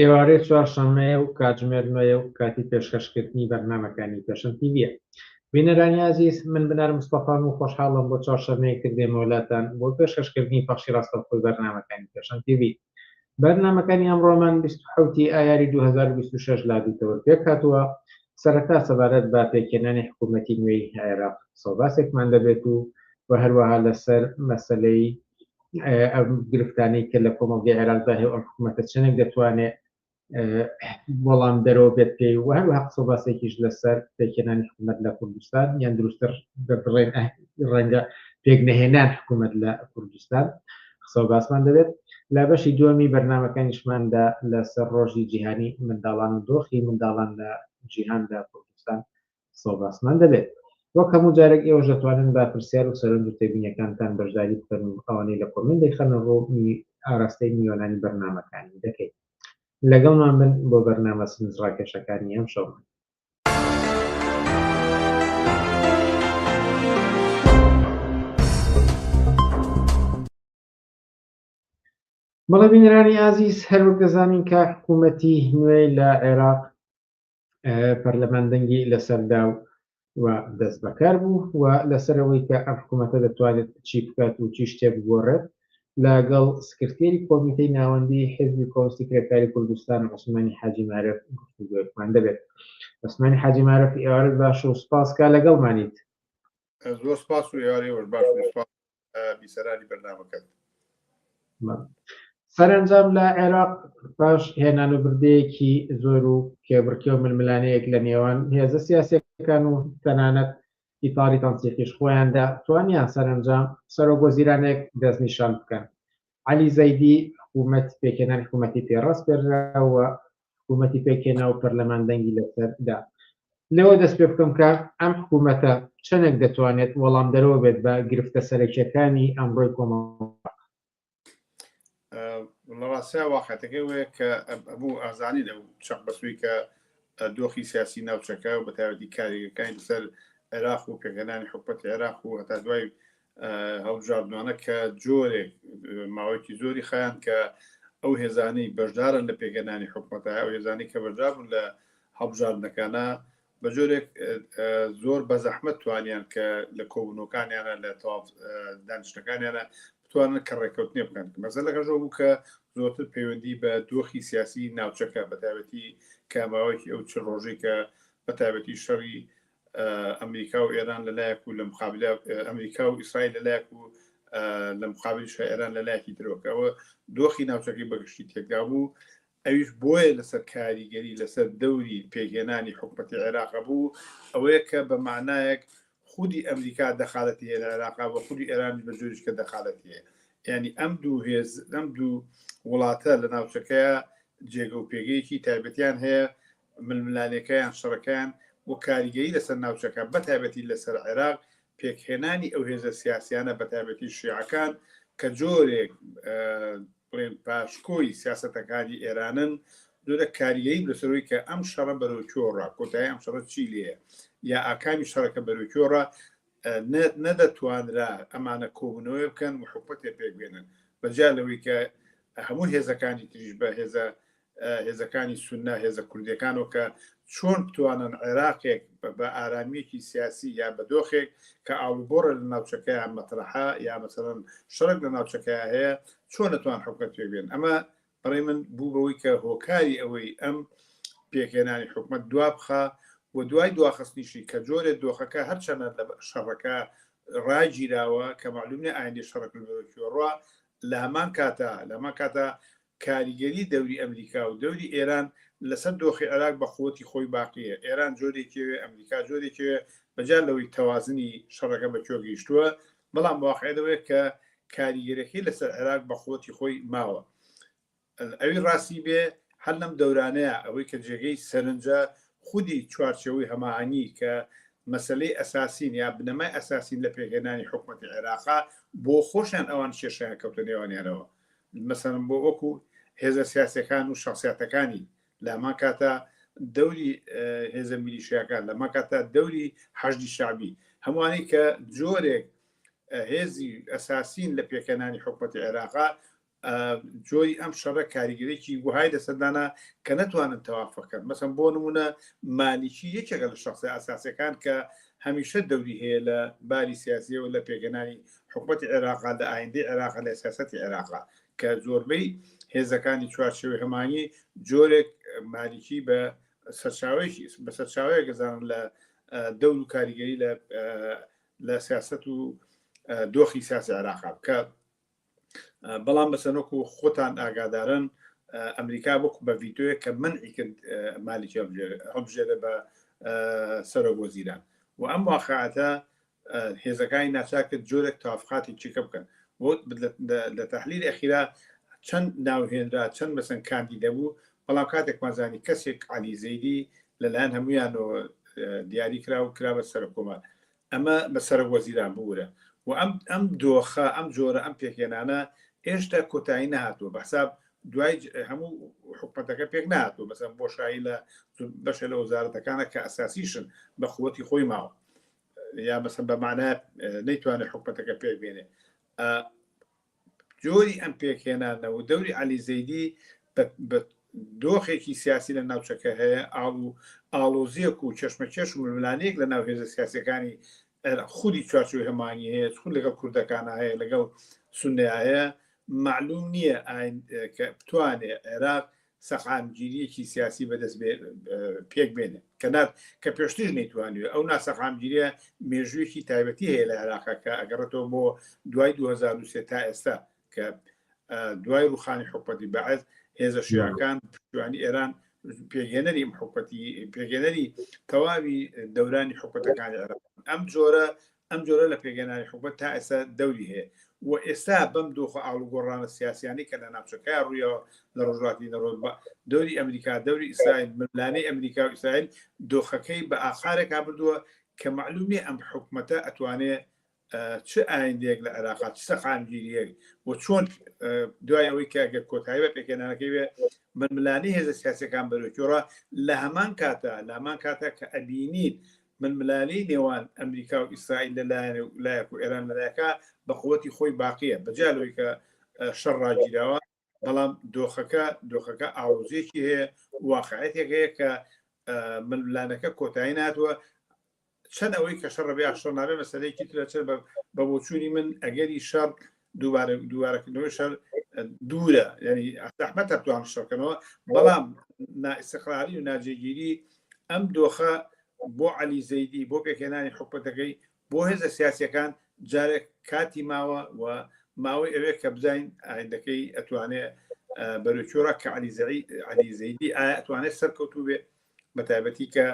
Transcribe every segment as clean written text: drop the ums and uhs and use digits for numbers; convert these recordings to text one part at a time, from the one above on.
ئێوارەی چوارشەممەیە و کاتژمێر 9 و کاتی پێشکەشکردنی بەرنامەکانی پێشەن تیڤە. بینەرانی عزیز، من بنار مستەفام و خۆشحاڵم بۆ چوارشەممەیە کردێمە وڵاتان بۆ پێشکەشکردنی پەخشی ڕاستەوخۆی بەرنامەکانی پێشەن تیڤ. بەرنامەکانی ئەمڕۆمان 27 ئایاری 2026 لادیتەوە پێک هاتووە. سەرەتا سەبارەت بە پێکهێنانی حکوومەتی نوێی عێراق سەباسێکمان دەبێت و هەروەها لەسەر مەسەلەی گرفتانەی کە لە کۆمەڵگەی عێراقدا هەیە ئەم حکوومەتە چنێک دەتوانێت وەڵام دەرەوە بێت پێی و هەروەها قسە باسێکیش لەسەر پێکهێنانی حکوومەت لە کوردستان یان دروستتر بڵێن ڕەنگە پێک نەهێنان حکوومەت لە کوردستان قسە باسمان دەبێت. لە بەشی دووەمی بەرنامەکانیشماندا لەسەر ڕۆژی جیهانی منداڵان و دۆخی منداڵان لە جیهاندا کوردستان قسە باسمان دەبێت. وەک هەموو جارێک ئێوەش دەتوانن با پرسیار و سەرنج و تێبینیەکانتان بەشداری بکەن و ئەوانەی لە کۆمنت دەیخەنە ڕۆ ئاراستەی میوانانی بەرنامەکانی دەکەیت. لەگەڵمان بن بۆ بەرنامە سنجڕاکێشەکانی ئەم شەو. بەڵێ بینەرانی ئازیز، هەروەک دەزانین کە حکوومەتی نوێی لە عێراق پەرلەماندەنگی لەسەردا و دەست بەکار بوو و لەسەرەوەی کە ئەم حکوومەتە دەتوانێت چی بکات و چی شتێ بگۆڕێت لەگەڵ سکرتێری کۆمیتەی ناوەندی حیزبی کۆمستی کرێکاری کوردستان عوسمانی حاجی مارەف گفتوگۆیەکمان دەبێت. عوسمانی حاجی مارەف ئێوارەت باش و سوپاس کا لەگەڵمانیت. زۆر سپاس و ئێوارەی باش بیسەرانی بەرنامەکەت. سەرنجام لە عێراق پاش هێنان و بردەیەکی زۆر و کێبڕکێ و ململانەیەک لە نێوان هێزە سیاسیەکان و تەنانەت ئیتاڵی تەنسیقیش خۆیاندا توانیان سەرنجام سەرۆگۆزیرانێک دەستنیشان بکەن. عەلی زەیدی حکوومەت پێکهێنانی حکوومەتی پێڕاست پێراوە حکوومەتی پێکهێنا و پەرلەماندەنگی لەسەردا. لەوە دەست پێ بکەم کە ئەم حکوومەتە چەندێک دەتوانێت وەڵام دەرەوە بێت بە گرفتە سەرەکیەکانی ئەمڕۆی کۆمەڵ. لەڕاستیا واقعەتەکەی وەیە کە هەموو ئازانی لەو چەق بەسووی کە دۆخی سیاسی ناوچەکە و بەتایبەتی کاریگەکانی لەسەر عێراق و پێکهێنانی حکوومەتی عێراق و هەتا دوای هەڵبژاردنانە کە جۆرێک ماوەیەکی زۆری خەیان کە ئەو هێزانەی بەشدارن لە پێکهێنانی حکوومەتە ئەو هێزانی کە بەشدار بوون لە هەڵبژاردنەکانە بە جۆرێک زۆر بە زەحمەت توانیان کە لە کۆبوونەکانیانە لە تەواو دانیشتەکانیانە توانن کە ڕێکەوتنی بکەن. مەسەلەکەژەوە بوو کە زۆرتر پەیوەندی بە دۆخی سیاسی ناوچەکە بەتایبەتی کاماوەیەکی ئەو چ ڕۆژەی کە بەتایبەتی شەڕی ئەمریکا و ئێران لەلایەک و لە مقابل ئەمریکا و ئیسرائیل لەلایەک و لە مقابلی ئێران لەلایەکی ترەوەکەەوە دۆخی ناوچەکەی بەگشتی تێکدا بوو. ئەویش بۆیە لەسەر کاریگەری لەسەر دەوری پێگەێنانی حکوومەتی عێراق بوو ئەوەیە کە بە معنایەک خودی ئەمریکا دەخالەتی هەیە لە عێراقا بە خودی ئێرانی بە جۆریش کە دەخالەتی هەیە. ینی ئەم دوو وڵاتە لە ناوچەکەیە جێگە و پێگەیەکی تایبەتیان هەیە ململانەکەیان شەڕەکەیان و کاریگەری لەسەر ناوچەکە بەتایبەتی لەسەر عێراق پێکهێنانی ئەو هێزە سیاسیانە بەتایبەتی شیعەکان کە جۆرێک بڵێن پاشکۆی سیاسەتەکانی ئێرانن زۆرە کاریگەری لەسەرەوەی کە ئەم شەڕە بەرەوکۆڕە کۆتایی ئەم شەڕە چی لێە یا ئاکامی شەڕەکە بەرەوکۆڕە نەدەتوانرا ئەمانە کۆبوونەوەی بکەن و حکوومەتێ پێکبێنن بەجا لەوەی کە هەموو هێزەکانی تریش بە هێزەکانی سوننا هێزە کوردیەکانەوە کە چۆن بتوانن عێراقێک بە ئارامەیەکی سیاسی یا بە دۆخێک کە ئاڵوگۆڕە لە ناوچەکەیان مەترەحا یا مەسەڵەن شەڕێک لە ناوچەکەیە هەیە چۆن نەتوان حکومەت پێکبێن. ئەمە بەڕێ من بوو بەوەی کە هۆکاری ئەوەی ئەم پێکهێنانی حکومەت دوا بخا و دوای دواخستنیشی کە جۆرێک دۆخەکە هەرچەنە لە شەڕەکە ڕاگیراوە کە معلومە ئایندی شەڕک ڕۆ لە هەمان کاتە کاریگەری دەوری ئەمریکا و دەوری ئێران لەسەر دۆخی عێراق بە خۆتی خۆی باقیە. ئێران جۆرێکێوێ ئەمریکا جۆرێکێوێ بەجار لەوەی تەوازنی شەڕەکە بە کۆ گەیشتووە بەڵام واقعەوەیە کە کاریگەرەکەی لەسەر عێراق بە خۆتی خۆی ماوە. ئەوی ڕاستی بێ هەر لەم دەورانەیە ئەوەی کە جێگەی سەرنجە خودی چوارچەوەی هەماهەنگی کە مەسلەی ئەساسین یا بنەمای ئەساسین لە پێکهێنانی حکوومەتی عێراقا بۆ خۆشیان ئەوان کێشیان کەوتە نێوانیانەوە مەسەڵەن بۆ وەکو هێزە سیاسەکان و شخصیاتەکانی لەمان کاتە دەوری هێزە میلیشیاکان لەمان کاتە دەوری حەشدی شعبی هەمووانی کە جۆرێک هێزی ئەساسین لە پێکهێنانی حکوومەتی عێراقا جۆری ئەم شەڕە کاریگەرێکی وهای لەسەردانا کە نەتوانن تەوافەکەن مەسەن بۆ نمونە مالیکی یەکێکە لە شخصی ئاساسیەکان کە هەمیشە دەوری هەیە لە باری سیاسیەوە لە پێگەنانی حکومەتی عێراقا لە ئایندەی عێراقا لە سیاسەتی عێراقا کە زۆربەی هێزەکانی چوارچێوەی هەمانی جۆرێک مالیکی بە سەرچاوەیە گەزانن لە دەور و کاریگەری لە سیاست و دۆخی سیاسی عێراقا کە بەڵام بەسەرۆک و خۆتان ئاگادارن ئەمریکا وەکو بە ڤیتۆیە کە منعی کرد مالیکی هەڵبژێرە بە سەرۆک وەزیران و ئەم واقعاتە هێزەکانی ناچار کرد جۆرێک تەوافقاتی چیکە بکەن لە تەحلیل ئەخیرا چەند ناوهێنرا چەند بەسەن کاندی دەبوو بەڵام کاتێکمانزانی کەسێک عەلی زەیدی لەلایەن هەمویانەوە دیاری کرا و کرا بە سەرۆک کۆمەڵ ئەمە بە سەرۆک وەزیران بوورە و ئەم دۆخە ئەم جۆرە ئەم پێکێنانە هێشتا کۆتایی نهاتووە بەحساب دوای هەموو حکومەتەکە پێک نهاتووە بەسەر بۆشایی لە بەشە لە وەزارەتەکانە کە ئەساسیشن بە قووەتی خۆی ماوە یا بەسەر بەمانە نەیتوانێت حکومەتەکە پێک بێنێ جۆری ئەم پێکهێنانەوە دەوری عەلی زەیدی بە دۆخێکی سیاسی لە ناوچەکە هەیە ئاڵۆزیەک و چەشمەکێش و ململانەیەک لە ناو هێزە سیاسەکانی خودی چوارچێوەی هەمانی هەیە خود لەگەڵ کوردەکانە هەیە لەگەڵ سوننیا هەیە معلوم نییە کە بتوانێت عێراق سەقامگیریەکی سیاسی بەدەست پێک بێنێ کە پێشتر نەیتوانێت ئەو ناسەقامگیریە مێژوویەکی تایبەتی هەیە لە عێراقا کە ئەگەڕێتەوە بۆ دوای 2023 تا ئێستا کە دوای ڕوخانی حکومەتی بەعەز هێزە شیعەکان پشتیوانی ئێران پێگەنەری حکومەتی پێگەنەری تەواوی دەورانی حکومەتەکانی عێراق ئەم جۆرە لە پێگەنانی حکومەت تا ئێستا دەوری هەیە و ئێستا بەم دۆخە ئاڵوگۆڕانە سیاسیانی کە لە ناوچەکە ڕوویەوە لە ڕۆژهاتی نەڕۆژ بە دەوری ئەمریکا دەوری ئیسرائیل ململانەی ئەمریکا و ئیسرائیل دۆخەکەی بە ئاخارێکا بردووە کە معلومی ئەم حکومەتە ئەتوانێت چه ئایندەیەک لە عێراقا چ سەقامگیریەک و چۆن دوای ئەوەی کە ئەگەر کۆتایی بە پێکێنانەکەی بێ ململانەی هێزە سیاسەکان بەرەوەکیۆڕە لە هەمان کاتە کە ئەبینین ململانەی نێوان ئەمریکا و ئیسرائیل لەلایەک و ئێران لەلایەکە بە قووەتی خۆی باقیە بەجالەوەی کە شەڕ ڕاگیراوە بەڵام دۆخەکە ئاڵۆزیەکی هەیە واقعەتێک هەیە کە ململانەکە کۆتایی ناتوە چەند ئەوەی کە شەڕ بێ شەڕ نابێ مەسەلەیەکی ترە چەر بە بۆچوونی من ئەگەری شەڕ دووبارەکردنەوەی شەڕ دوورە یعنی ئەحمەتە توان شەڕکردنەوە بەڵام نائستیقرالی و ناجێگیری ئەم دۆخە بۆ عەلی زەیدی بۆ پێکهێنانی حکومەتەکەی بۆ هێزە سیاسیەکان جارێک کاتی ماوە و ماوەی ئەوێ کە بزین ئایندەکەی ئەتوانێت بەرەوکیۆڕە کە عەلی زەیدی ئایا ئەتوانێت سەرکەوتوو بێ بە تایبەتی کە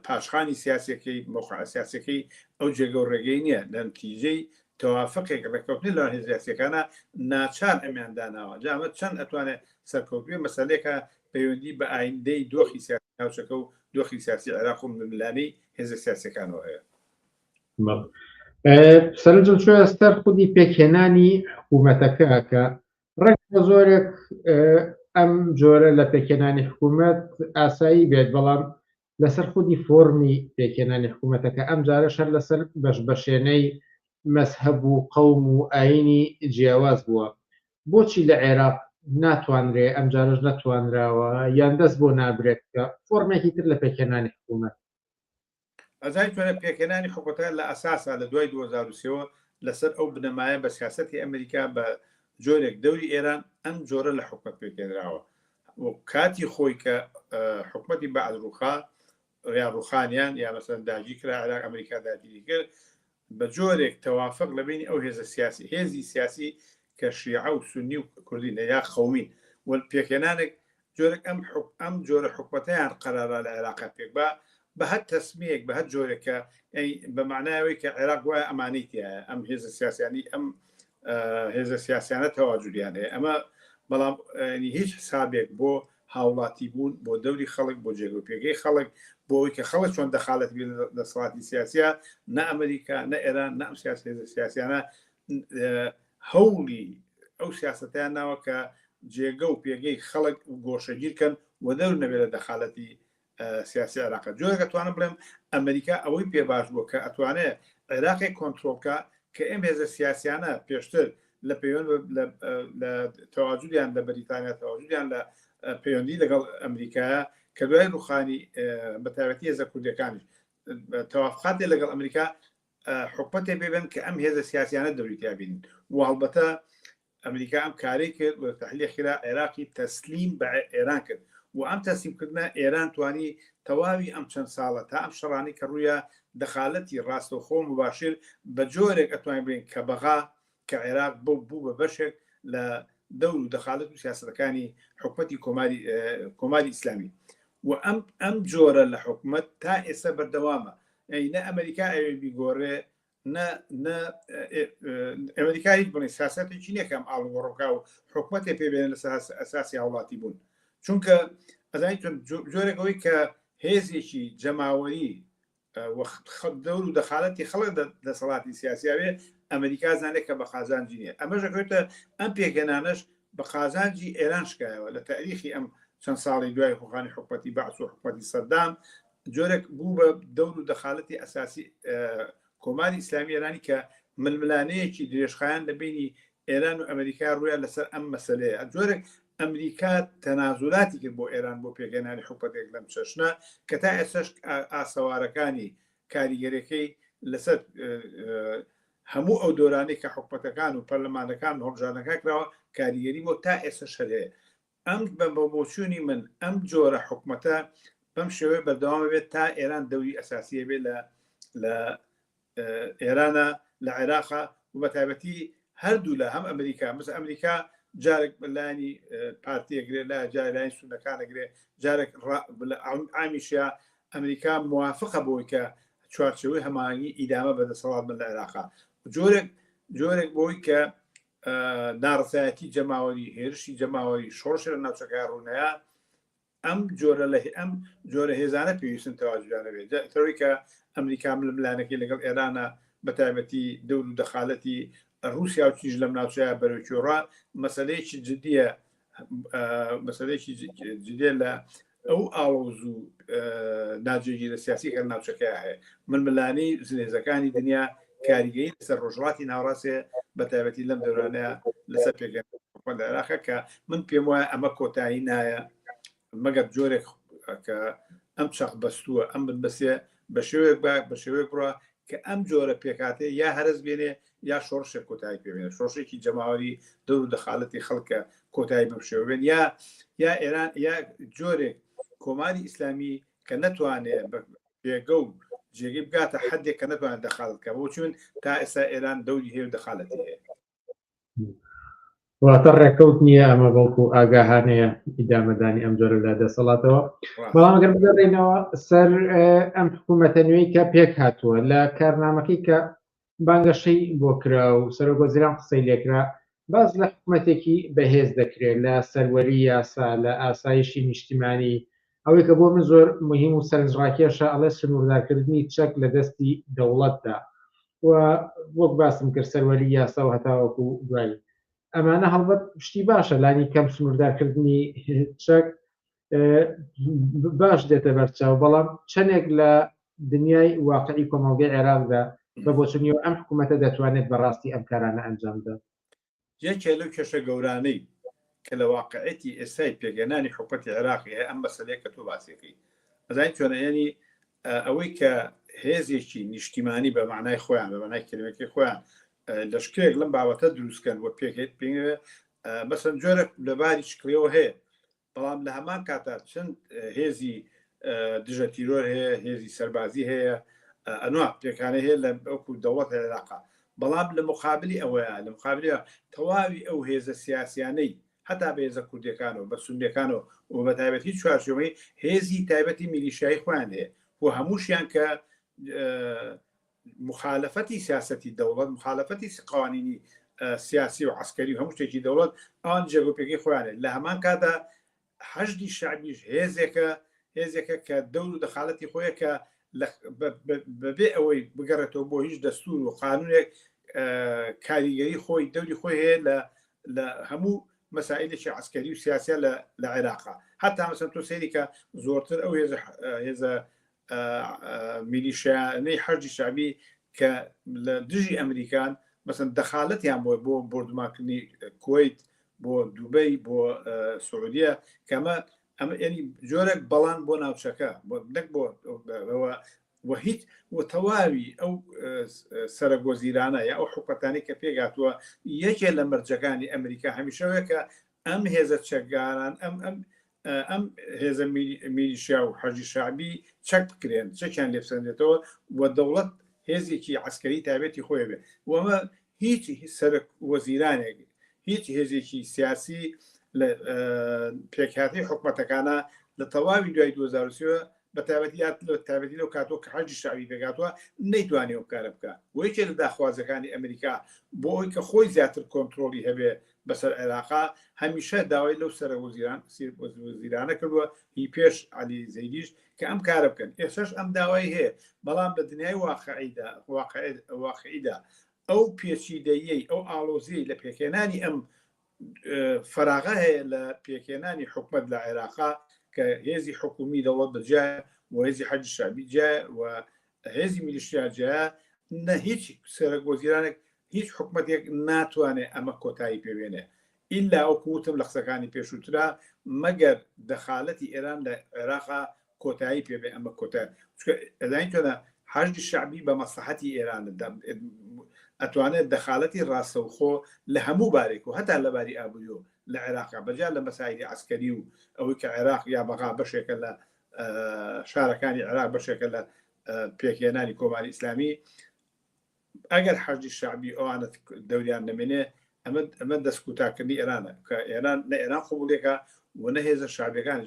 پاشخانی سیاسەکەی موقع سیاسەکەی ئەو جێگە و ڕێگەی نییە لە نتیجەی تەوافقێک ڕێکەوتنی لە هێزیاسیەکانە ناچار ئەمیان داناوە جامە چەند ئەتوانێت سەرکەوتوێ مەسەلێکە پەیوەندی بە ئایندەی دۆخی سیاسی ناوچەکە و دۆخی سیاسی عێراق و ململانەی هێزە سیاسەکانەوە هەیە سەرنجم چۆ ئێستا خودی پێکهێنانی حکوومەتەکە کە ڕێک زۆرێک ئەم جۆرە لە پێکهێنانی حکوومەت ئاسایی بێت بەڵام لەسەر خودی فۆرمی پێکهێنانی حکوومەتەکە ئەم جارە شەر لەسەر بەشبەشێنەی مەزهەب و قەوم و ئاینی جیاواز بووە بۆچی لە عێراق ناتوانرێ ئەم جارش نەتوانراوە یان دەست بۆ نابرێت کە فۆرمێکی تر لە پێکهێنانی حکوومەت ئەزای توانە پێکهێنانی حکومەتەکە لە ئەساسا لە دوای 2023 لەسەر ئەو بنەمایە بە سیاسەتی ئەمریکا بە جۆرێک دەوری ئێران ئەم جۆرە لە حکومەت پێکهێنراوە و کاتی خۆی کە حکومەتی بەعەزڕوخا یا ڕوخانیان یا مەسەن داگیر کرا عێراق ئەمریکا داگیری کرد بە جۆرێک تەوافق لە بینی ئەو هێزە سیاسی هێزی سیاسی کە شیعە و سونی و کوردینە یا خەومین و پێکهێنانێک جۆرێک ئەم جۆرە حکومەتیان قەرارا لە عێراقا پێک بە هەر تەسمیەک بە هەر جۆرێکە بە معناوەی کە عێراق وایە ئەمانەیتیە ئەم هێزە سیاسیانی ئەم هێزە سیاسیانە تەواجودیان هەیە ئەمە بەڵام هیچ حسابێک بۆ هاوڵاتی بوون بۆ دەوری خەڵک بۆ جێگە و پێگەی خەڵک بۆ ئەوی کە خەڵک چۆن دەخالەت لە سەڵاتی سیاسیە نە ئەمریکا نە ئێران نە ئەم سیاسیانە هەوڵی ئەو سیاستیان ناوە کە جێگە و پێگەی خەڵک گۆشەگیرکەن و دەور نەبێت لە دەخالەتی سیاسی عێراق جۆرەکە توانم بڵێم ئەمریکا ئەوەی پێ باش بووە کە ئەتوانێت عێراقی کۆنتترۆلکە کە ئەم هێزە سیاسیانە پێشتر لە پەیوەند لە تەواجودیان لە بەریتانیا تەواجودیان لە پەیوەندی لەگەڵ ئەمریکایە کە دوای ڕوخانی بەتابەتی هێزە کوردەکانیش تەوافقاتی لەگەڵ ئەمریکا حکومەتێ پێبن کە ئەم هێزە سیاسیانە دەوریتیا بینن و هەڵبەتە ئەمریکا ئەم کارەی کرد و تحلیل خێرا عێراقی تەسلیم بە ئێران کرد و ئەم تەسلیمکردنە ئێران توانی تەواوی ئەم چەند ساڵە تا ئەم شەڕانی کە ڕوویە دەخالەتی ڕاستەوخۆ مباشر بە جۆرێک ئەتوانین بڵێن کە بەغا کە عێراق بوو بە بەشێک لە دەور و دەخالەت و سیاسەتەکانی حکومەتی کۆماری ئیسلامی و ئەم جۆرە لە حکومەت تا ئێستا بەردەوامە نە ئەمریکا ئەوێ بیگۆڕێ ئەمریکا هیچ بڵێ سیاسەتێکی نییەکەم ئاڵوگۆڕۆکا و حکومەتێ پێبێنە لە ئەساسی هاوڵاتی بوون چونکە ئەزانی جۆرێکەوەی کە هێزێکی جەماوەری دەور و دەخالەتی خەڵک دەسەڵاتی سیاسیاوێ ئەمریکا زانێت کە بە قازانجی نیە ئەمەش دەکەوێتە ئەم پێکهێنانەش بە قازانجی ئێران شکایەوە لە تاریخی ئەم چەند ساڵی دوای خۆخانی حکومەتی بەعس و حکومەتی سەدام جۆرێک بوو بە دەور و دەخالەتی ئەساسی کۆماری ئیسلامی ئێرانی کە ململانەیەکی درێژخایان لە بینی ئێران و ئەمریکا ڕوویان لەسەر ئەم مەسەلەیە جۆرێک ئەمریکا تەنازولاتی کرد بۆ ئێران بۆ پێگەێنانی حکومەتێک لەم چەشنە کە تا ئێسش ئاسەوارەکانی کاریگەرەکەی لەسەر هەموو ئەو دۆرانەی کە حکومەتەکان و پەرلەمانەکان هەڵبژارنەکە کراوە کاریگەری بۆ تا ئێستا شەرەیە ئەم بۆچوونی من ئەم جۆرە حکومەتە بەم شێوەیە بەردەوام بێت تا ئێران دەوری ئەساسیە بێت لە ئێرانە لە عێراقا و بە تایبەتی هەردوو لە هەم ئەمریکا مثل ئەمریکا جارێک بەلانی پارتیەگرێ لا جارلاین سونەکانەگرێ جارێک ئامیشیا ئەمریکا موافقە بۆی کە چوارچەوەی هەماهەنگی ئیدامە بەدەسەڵات من لە عێراقا جۆرێک بۆی کە ناڕزایەتی جەماوەری هێرشی جەماوەری شۆڕشە لە ناوچەکە ڕوونەیە ئەم جۆرە هێزانە پێویستن تەواجدانە بێت تەوەی کە ئەمریکا ململانەکەی لەگەڵ ئێرانە بە تایبەتی دەور و دەخالەتی رووسیا و چیژ لەم ناوچەیە بەرەوکیۆڕا مەسەلەیەکی جدیە مەسەلەیەکی جدێ لە ئەو ئاڵۆز و ناجێگی لە سیاسی کە ناوچەکە هەیە ململانی زلێزەکانی دنیا کاریگەری لەسەر ڕۆژڵاتی ناوڕاستێ بە تایبەتی لەم دەورانەیە لەسەر پێگەن عێراقە کە من پێم وایە ئەمە کۆتایی نایە مەگەر جۆرێک کە ئەم چەق بەستووە ئەم بەسێ بە شێوەیەک بە شێوەیەک بڕە کە ئەم جۆرە پێکاتێ یا هەرز بێنێ یا شۆڕشێک کۆتایی پێبێنێت شۆڕشێکی جەماوەری دەور و دەخالەتی خەڵکە کۆتایی بەم شێوە بێن یا ئێران یا جۆرێک کۆماری ئیسلامی کە نەتوانێت پێگە و جێگەی بگاتە حدێک کە نەتوانێت دەخالتکە بۆ چون تا ئێستا ئێران دەوری هەیە و دەخالەتی هەیە واتە ڕێکەوت نییە ئەمە بەڵکو ئاگاهانەیە ئیدامەدانی ئەم جۆرە لە دەسەڵاتەوە بەڵام ئەگەر بگەڕێنەوە سەر ئەم حکوومەتە نوێی کە پێک هاتووە لە کارنامەکەی کە بانگەشەی بۆ کرا و سەرۆگۆزیران قسەی لێکرا باز لە حکوومەتێکی بەهێز دەکرێت لە سەروەری یاسا لە ئاسایشی نیشتیمانی ئەوەی کە بۆ من زۆر مهم و سەرنجڕاکێشە ئەڵێ سنووردارکردنی چەک لە دەستی دەوڵەتدا و وەک باسم کرد سەروەری یاسا و هەتاوەکو دوایی ئەمانە هەڵبەت شتی باشە لانی کەم سنووردارکردنی چەک باش دێتە بەرچاو بەڵام چەندێک لە دنیای واقعی کۆمەڵگەی عێراقدا بە بۆچنیەوە ئەم حکوومەتە دەتوانێت بەڕاستی ئەم کارانە ئەنجام بدات یەکێ لەو کێشە گەورانەی کە لە واقعەتی ئێستای پێگەێنانی حکوومەتی عێراقی هەیە ئەم مەسەلەیە کە تۆ باسیەکەی ئەزای چۆنەیەنی ئەوەی کە هێزێکی نیشتیمانی بە معنای خۆیان بە معنای کلمەکەی خۆیان لەشکرێک لەم بابەتە دروستکەن بۆ پێکێت پێ بەسەر جۆرە لەباری شکلەوە هەیە بەڵام لە هەمان کاتا چەند هێزی دژە تیرۆر هەیە هێزی سەربازی هەیە ئەنوا پێکانە هەیە لە ئەوکو دەوڵەت عێراقا بەڵام لە مقابلی ئەوەیە لە مقابلە تەواوی ئەو هێزە سیاسیانەی هەتا بە هێزە کوردیەکانەوە بە سونیەکانەوە و بە تایبەتی چوارچێوەی هێزی تایبەتی میلیشیایی خۆیان هەیە و هەمووشیان کە مخالفەتی سیاسەتی دەوڵەت مخالفەتی قوانینی سیاسی و عسکەری و هەموو شتێکی دەوڵەت ئەوان جێگۆپێکی خۆیانێ لە هەمان کادا حەشدی شعبیش هێزێکە کە دەور و دەخالەتی خۆیە کە بەبێ ئەوەی بگەڕێتەوە بۆ هیچ دەستور و قانونێک کاریگەری خۆی دەوری خۆی هەیە لە هەموو مەسائلێکی عسکەری و سیاسە لە عێراقا هەتا مەسەن تۆ سەیری کە زۆرتر ئەو هێزە میلیشیانەی حەشدی شعبی کە لە دژی ئەمریکان مەسەن دەخالەتیان بۆ بردوماکردنی کویت بۆ دووبەی بۆ سعودیە کەمە ئەمە ینی جۆرێک بەڵان بۆ ناوچەکە نەک بۆ هیچ تەواوی ئەو سەرگۆزیرانە یا ئەو حکومەتانی کە پێگاتووە یەکێ لە مەرجەکانی ئەمریکا هەمیشەوەیە کە ئەم هێزە چەکگاران ئەم هێزە میلیشیا و حەجی شعبی چەک بکرێن چەکیان لێبسەندێتەوە و دەوڵەت هێزێکی عسکەری تایبەتی خۆی بێ وەمە هیچ سەرک وەزیرانێک هیچ هێزێکی سیاسی لە پێکهاتی حکومەتەکانە لە تەواوی دوای 2023 بە تایبەتی لەو کاتۆ کە حەجی شعبی پێگاتووە نەیتوانێ ئەو کارە بکە وەیەکێ لە داخوازەکانی ئەمریکا بۆ ئەوی کە خۆی زیاتر کۆنتترۆلی هەبێ بەسەر عێراقا هەمیشە داوای لەو سەر وەزیرانە کردووە هی پێش عەلی زەیدیش کە ئەم کارە بکەن ئێسش ئەم داوای هەیە بەڵام لە دنیای واقعیدا ئەو پێچیدەیی ئەو ئاڵۆزی لە پێکێنانی ئەم فراغە هەیە لە پێکێنانی حکومت لە عێراقا کە هێزی حکومی دەوڵەت بەجایە و هێزی حەجی شعبی جایە و هێزی میلیشیا جایە نە هیچ سەرۆکوەزیرانێک هیچ حکومەتێک ناتوانێت ئەمە کۆتایی پێوێنێ ئیلا ئەو کووتم لە قسەکانی پێشووترا مەگەر دەخالەتی ئێران لە عێراقا کۆتایی پێبێ ئەمە کۆتای ئەداین تۆنە حەجی شعبی بە مەسلحەتی ئێران ئەتوانێت دەخالەتی ڕاستەوخۆ لە هەموو بارێک و هەتا لە باری ئابووریۆ لە عێراقا بەجار لە مەسایلی عسکەری و ئەوەی کە عێراق یا بەغا بەشێکە لە شارەکانی عێراق بەشێکە لە پێکهێنانی کۆماری ئیسلامی ئەگەر حەجی شعبی ئەوانە دەوریان نەمێنێ ئەمە دەستکوتاکردنی ئێرانە کە ئێران نە ئێران قبولێکە و نە هێزە شعبیەکان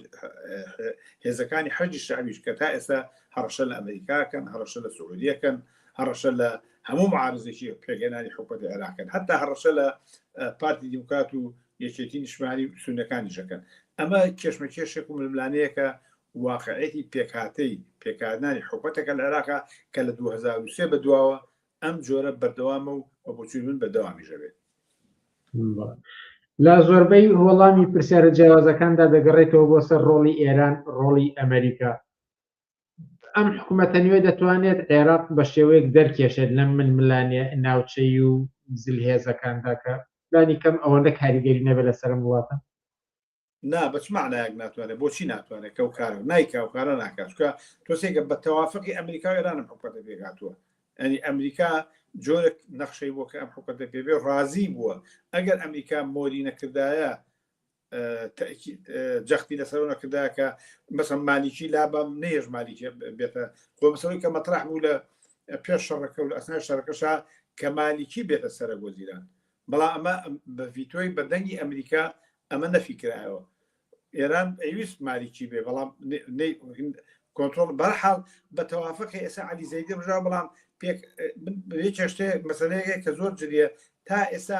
هێزەکانی حەجی شعبیش کە تا ئێستا هەڕەشە لە ئەمریکاکەن هەڕەشە لە سعودیەکەن هەڕەشە لە هەموو معارزێکی پێگەێنانی حکومەتی عێراقەکەن هەتا هەڕەشە لە پارتی دیموکرات و یەکێتی نیشتیمانی سونەکانیشەکەن ئەمە کێشمەکێشێک و ململانەیەکە واقعەتی پێکهاتنانی حکومەتێکە لە عێراقا کە لە 2023 بەدواوە ئەم جۆرە بەردەوامە و بۆچووی من بەردەوامی ژەبێت لە زۆربەی وەڵامی پرسیارە جیاوازەکاندا دەگەڕێتەوە بۆ سەر ڕۆڵی ئێران ڕۆڵی ئەمریکا ئەم حکوومەتە نوێ دەتوانێت عێراق بە شێوەیەک دەرکێشێت لەم ململانێ ناوچەی و زلهێزەکاندا کە لانی کەم ئەوەندە کاریگەری نەبێت لەسەرم وڵاتە نا بەچ معنایەک ناتوانێت بۆچی ناتوانێت کە و کارە نایکا و کارە ناکات چکە تۆسێکە بە تەوافقی ئەمریکا و ئێرانم حکومەتە پێگاتووە ئەنی ئەمریکا جۆرێک نەخشەی بۆ کە ئەم حکومەتە پێبێ ڕازی بووە ئەگەر ئەمریکا مۆری نەکردایە جەختی لەسەر نەکردایە کە مەسەڵ مالیکی لابم نێژ مالیکی بێتە خۆ مەسەڵی کە مەطرح بوو لە پێش شەڕەکە و لە ئەسنای شەڕەکەشا کە مالیکی بێتە سەرۆکوەزیران بەڵام ئەمە بە ڤیتۆی بەدەنگی ئەمریکا ئەمە نەفیکرایەوە ئێران ئەویست مالیکی بێ بەڵام کۆنتترۆل بەرحاڵ بە تەوافقی ئێستا عەلی زەیدی ڕژا بەڵام چێشتێ مەسەلەیەکە کە زۆر جدیە تا ئێستا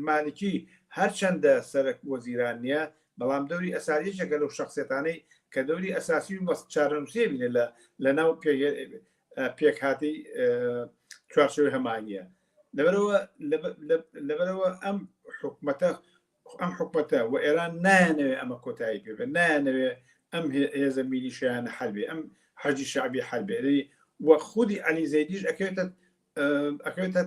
مالکی هەرچەندە سەرک وەزیران نییە بەڵام دەوری ئەساریەکە لەو شخصێتانەی کە دەوری ئەساسی و چارەنووسێ بینێ لە ناو پێکهاتی چوارچێوەی هەمانیە لەبەرەوە ئەم حکومەتە و ئێران نایانەوێ ئەمە کۆتایی پێبێ نایانەوێ ئەم هێزە میلیشیانە حەلبێ ئەم حەجی شعبی حەلبێ و خودی عەلی زەیدیش ئەکەوێتە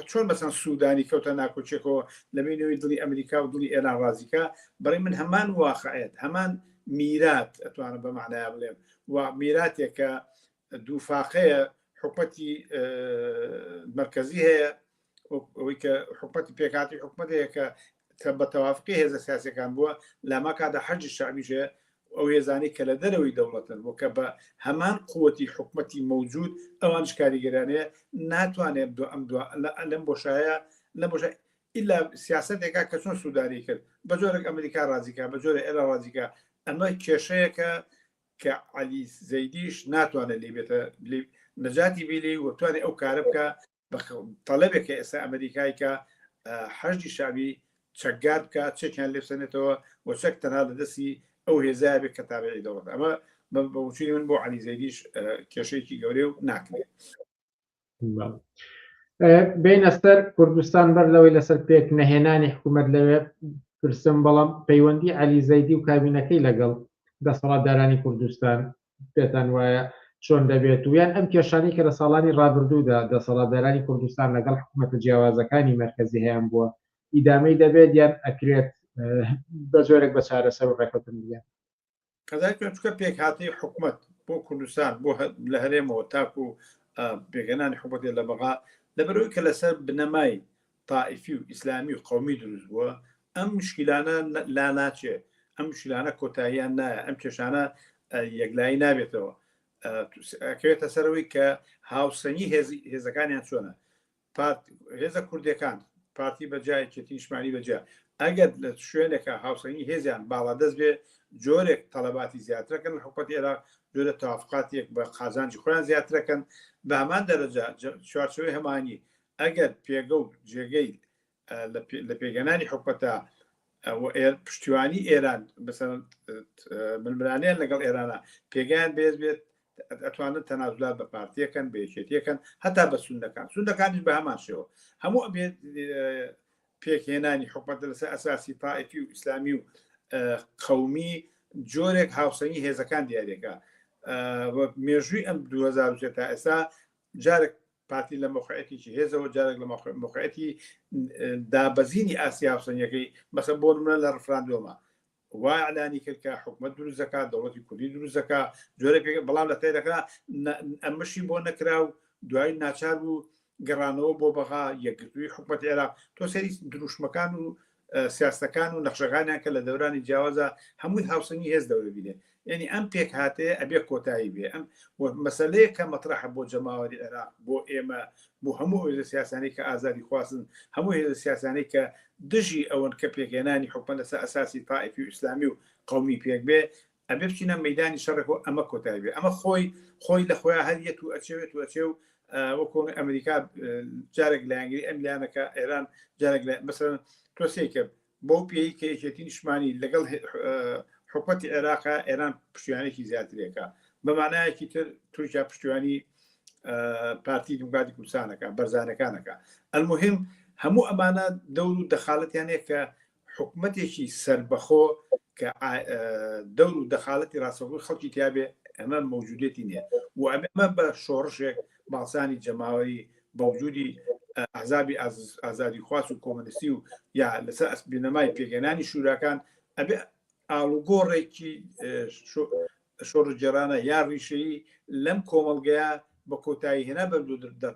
چۆن بەسەن سوودانی کەوتە ناکۆچێکەوە لە بینەوەی دڵی ئەمریکا و دڵی ئێران ڕازیکە بەڕێ من هەمان واقعەت هەمان میرات ئەتوانم بە معنایە بڵێم و میراتێکە دووفاقەیە حکومەتی مرکزی هەیە ئەوەی کە حکومەتی پێکهاتی حکومەتەیە کە بە تەوافقی هێزە سیاسەکان بووە لەما کاتە حەجی شعبیشە ئەو هێزانی کە لە دەرەوەی دەوڵەتن بۆ کە بە هەمان قووەتی حکومەتی مەوجود ئەوانش کاریگەرانەیە ناتوانێت لەم بۆشایە لە بۆش ئیلا سیاستێکا کە چۆن سووداری کرد بە جۆرێک ئەمریکا ڕازیکە بە جۆرە ئێرە ڕازیکە ئەمە کێشەیەکە کە عەلی زەیدیش ناتوانێت لێ بێتە نەجاتی بیلی و توانێت ئەو کارە بکە بە تەڵەبێکە ئێستا ئەمریکای کە حەجی شعبی چەکگار بکە چێکیان لێبسەنێتەوە و چەک تەنها لە دەستی ئەو هێزای بێت کە تابعی دەوڵەت ئەمە بەوچوی من بۆ عەلی زەیدیش کێشەیەکی گەورەی و ناکرێت بینە سەر کوردستان بەر لەوەی لەسەر پێک نەهێنانی حکوومەت لەوێ پرسم بەڵام پەیوەندی عەلی زەیدی و کابینەکەی لەگەڵ دەسەڵاتدارانی کوردستان پێتان وایە چۆن دەبێت و یان ئەم کێشانی کە لە ساڵانی ڕابردوودا دەسەڵاتدارانی کوردستان لەگەڵ حکوومەتە جیاوازەکانی مەرکەزی هەیەیان بووە ئیدامەی دەبێت یان ئەکرێت بە زۆرێک بە چارەسەر و ڕێکەوتن بگەن. قەزایکە پێک هاتی حکوومەت بۆ کوردستان بۆ لە هەرێمەوە تاکو و پێگەنانی حکوومەتی لە بەغا لەبەرەوەی کە لەسەر بنەمای تائیفی و ئیسلامی و قومی دروست بووە ئەم مشکلانە لا ناچێ ئەم مشکلانە کۆتاییان نایە ئەم کێشانە یەکلایی نابێتەوە ئەکەوێتە سەرەوەی کە هاوسەنگی هێزەکانیان چۆنە هێزە کوردەکان پارتی بەجای کێتی نیشتمانی بەجا ئەگەر لە شوێنێکە هاوسەنگی هێزیان باڵا دەست بێ جۆرێک تەڵەباتی زیاترەکەن لە حکوومەت عێراق جۆرە تەوافقاتێک بە قازانجی خۆیان زیاترەکەن بە هەمان دەرەجە چوارچێوەی هەمانی ئەگەر پێگە و جێگەی لە پێگەنانی حکوومەتە پشتیوانی ئێران ململانیان لەگەڵ ئێرانە پێگیان بێز بێت ئەتوانن تەنازلات بە پارتیەکەن بەیەکێتیەکەن هەتا بە سوندەکانیش بە هەمان شێوە هەموو بێت پێکهێنانی حکوومەت لەسەر ئەساسی تائیفی و ئیسلامی و قومی جۆرێک هاوسەنگی هێزەکان دیارێکە مێژووی ئەم 2023 تا ئێستا جارێک پارتی لە مۆقعەتێکی هێزەوە جارێک لە مۆقعەتی دابەزینی ئاسیا هاوسەنگەکەی مەسەڵەن بۆ نمونە لە ڕفراندۆمە وای ئەعلانی کرد کە حکوومەت دروست دەکات دەوڵەتی کوردی دروست دەکات جۆرە بەڵام لە تێدەکرا ئەمەشی بۆ نەکرا و دوای ناچار بوو گەڕانەوە بۆ بەغا یەکگرتووی حکوومەت عێراق تۆ سەری دروشمەکان و سیاسەکان و نەخشەکانیان کە لە دەورانی جیاوازە هەمووی هاوسەنگی هێز دەورە بینێ یعنی ئەم پێک هاتەیە ئەبێ کۆتایی بێ ئەم مەسەلەیە کە مەطرحە بۆ جەماوەری عێراق بۆ ئێمە بۆ هەموو هێزە سیاسانی کە ئازادی خواستن هەموو هێزە سیاسانی کە دژی ئەوەن کە پێکهێنانی حکومەت لەسەر ئەساسی تائیفی و ئیسلامی و قومی پێک بێ ئەبێ بچینە مەیدانی شەڕێکەوە ئەمە کۆتایی بێ ئەمە خۆی لە خۆیان هەریەت و ئەچێت و ئەچێ و وەکۆ ئەمریکا جارێک لایەنگری ئەم لایەنەکە ئێران جارێک مەسەڵەن تۆسێکە بۆ پێی کە یەکێتی نیشتمانی لەگەڵ حکوومەتی عێراقا ئێران پشتیوانێکی زیاترێکە بەمانایەکی تر تورکیا پشتیوانی پارتی دموکراتی کوردستانەکە بەرزانەکانەکە ئەلموهیم هەموو ئەمانە دەور و دەخالەتیانەیە کە حکوومەتێکی سربەخۆ کە دەور و دەخالەتی ڕاستەوخۆی خەڵکی تیابێ ئەمە مەوجودێتی نییە و ئەمە بە شۆڕشێک باڵسانی جەماوەری بەوجودی ئازابی ئازادی خواست و کۆمەنیستی و یا لەسەر ئەسبینەمای پێگەنانی شوراکان ئەبێ ئاڵوگۆڕێکی شۆڕجێرانە یا ڕیشەیی لەم کۆمەڵگەیە بە کۆتایی هێنا بە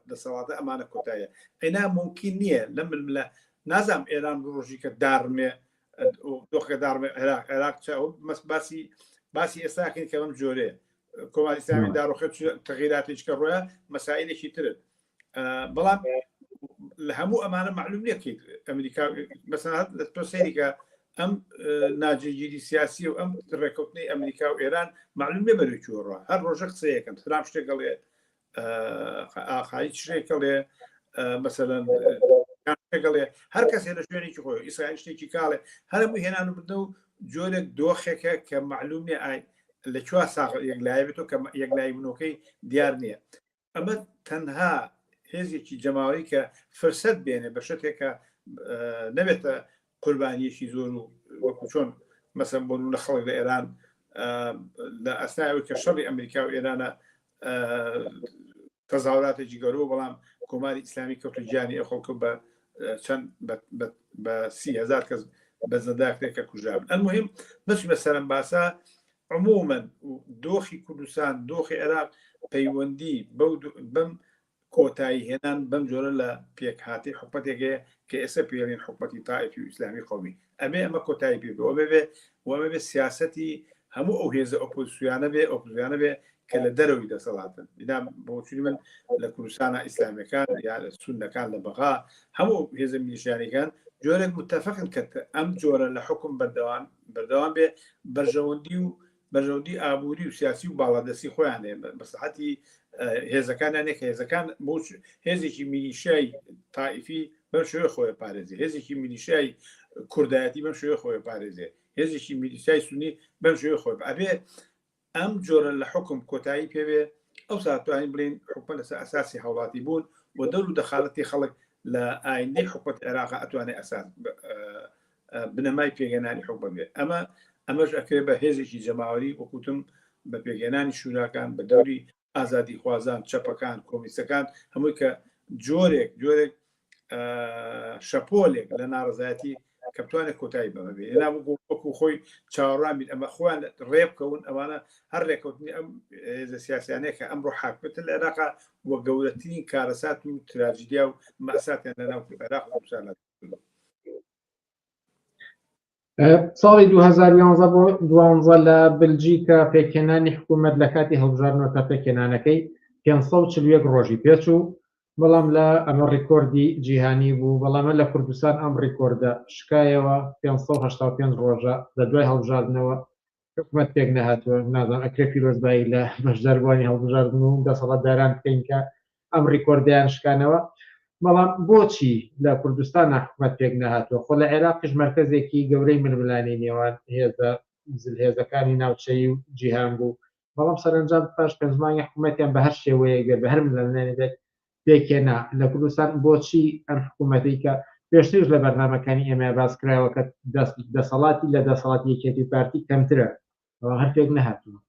دەسەڵاتە ئەمانە کۆتاییە ئەینا ممکن نییە لەم ململە نازام ئێران ڕۆژی کە دارمێ دۆخەکە دارمێ عێراق باسی ئێستاکەین کە بەم جۆرێ کۆماری ئیسلامی داڕۆخێت تەغییراتێککە ڕۆیە مەسائلێکی ترن بەڵام لە هەموو ئەمانە معلوم نییە ئەمریکا مەسەڵەن لە تۆ سەیریکە ئەم ناجێگیری سیاسی و ئەم ڕێکەوتنی ئەمریکا و ئێران معلوم نێ بەرەوەیەوە هەر ڕۆژە قسەیەکەم ترام شتێکەڵێ ئاخایی شتێکەڵێ مەسەڵەن گەڵێ هەر کەسێ لە شوێنێکی خۆی ئیسرائیل شتێکی کاڵێ هەرمووی هێنان و بدە و جۆرێک دۆخێکە کە معلوم نیە ئای لە چوار ساغ یەکلایە بێتەوە کە یەکلای بنەوەکەی دیار نییە ئەمە تەنها هێزێکی جەماوەری کە فرسەت بێنێ بە شتێکە نەبێتە قوربانیەکی زۆر و وەکو چۆن مەسەن بۆ لە خەڵک لە ئێران لە ئەستایەوەی کە شەڕی ئەمریکا و ئێرانە تەزاوراتێکی گەورەوە بەڵام کۆماری ئیسلامی کەوتە گیانی ئەو خەڵکە بە چەند بە 30,000 کەس بە زەنداکرێکە کوژرابن ئەلموهیم نەچمە سەرم باسا عمومەن دۆخی کوردستان دۆخی عێراق پەیوەندی بەم کۆتایی هێنان بەم جۆرە لە پێک هاتی حکوومەتێکەیە کە ئێستا پێڵین حکوومەتی تائیفی و ئیسلامی قومی ئەبێ ئەمە کۆتایی پێ بێ سیاسەتی هەموو ئەو هێزە ئۆپۆزیسیۆنە بێ کە لە دەرەوەی دەسەڵاتن بۆچوی من لە کوردستانە ئیسلامیەکان یا لە سونەکان لە بەغا هەموو هێزە میلیشیانەکان جۆرێک متتەفقن کە ئەم جۆرە لە حکم بەردەوام بێ بەرژەوندی ئابووری و سیاسی و باڵادەستی خۆیان هەیە مەسلحەتی هێزەکانیانێک هێزەکان هێزێکی میلیشیای تائیفی بەم شێوەیە خۆی پارێزێ هێزێکی میلیشیای کوردایەتی بەم شێوەیە خۆی پارێزێ هێزێکی میلیشیای سونی بەم شێوەیە خۆی ئەبێ ئەم جۆرە لە حکم کۆتایی پێوێ ئەو ساتوانین بڵین حکومەت لەسەر ئەساسی هەوڵاتی بوون و دەور و دەخالەتی خەڵک لە ئایندەی حکومەت عێراق ئەتوانێت ئەساس بنەمای پێگەنانی حکومەت بێت ئەمەش ئەکرێت بە هێزێکی جەماوەری وەکوتم بە پێگەنانی شوراکان بە دەوری ئازادی خوازان چەپەکان کۆمیسەکان هەمووی کە جۆرێک شەپۆلێک لە ناڕزایەتی کە بتوانێت کۆتایی بەمەبێ وەکو خۆی چاوەڕوان بین ئەمە خۆیان ڕێبکەون ئەوانە هەر ڕێککەوتنی ئەم سیاسیانەیە کە ئەمڕۆ حاکمتن لە عێراق وە گەورەترین کارەسات و تراژیدیا و مەساتیان لەناو عێراق ساڵی 2011 بۆ 12 لە بلجیکا پێکهێنانی حکوومەت لە کاتی هەڵبژاردنەوە پێکهێنانەکەی 541 ڕۆژی پێچوو، بەڵام لە ئەمە ڕیکۆردی جیهانی بوو، بەڵامە لە کوردستان ئەم ڕیکۆردە شکایەوە 585 ڕۆژە لە دوای هەڵبژاردنەوە حکوومەت پێک نەهاتووە. نازانم ئەکرێ پیرۆزبایی لە بەشداربووانی هەڵبژاردن و دەسەڵاتداران بکەین کە ئەم ڕیکۆردیان شکانەوە، بەڵام بۆچی لە کوردستان حکوومەت پێک نەهاتووە؟ خۆ لە عێراقیش مەرکەزێکی گەورەی ململانی نێوان هێزەکانی ناوچەی و جیهان بوو، بەڵام سەرنجام پاش پێنجمانگی حکوومەتیان بە هەر شێوەیە گەر بە هەر ململانێک پێکهێنا. لە کوردستان بۆچی ئەم حکوومەتی کە پێشترش لە بەرنامەکانی ئێمە باسکراوە کە دەسەڵاتی لە دەسەڵاتی یەکێتی پارتی کەمترە هەر پێک نەهاتووە؟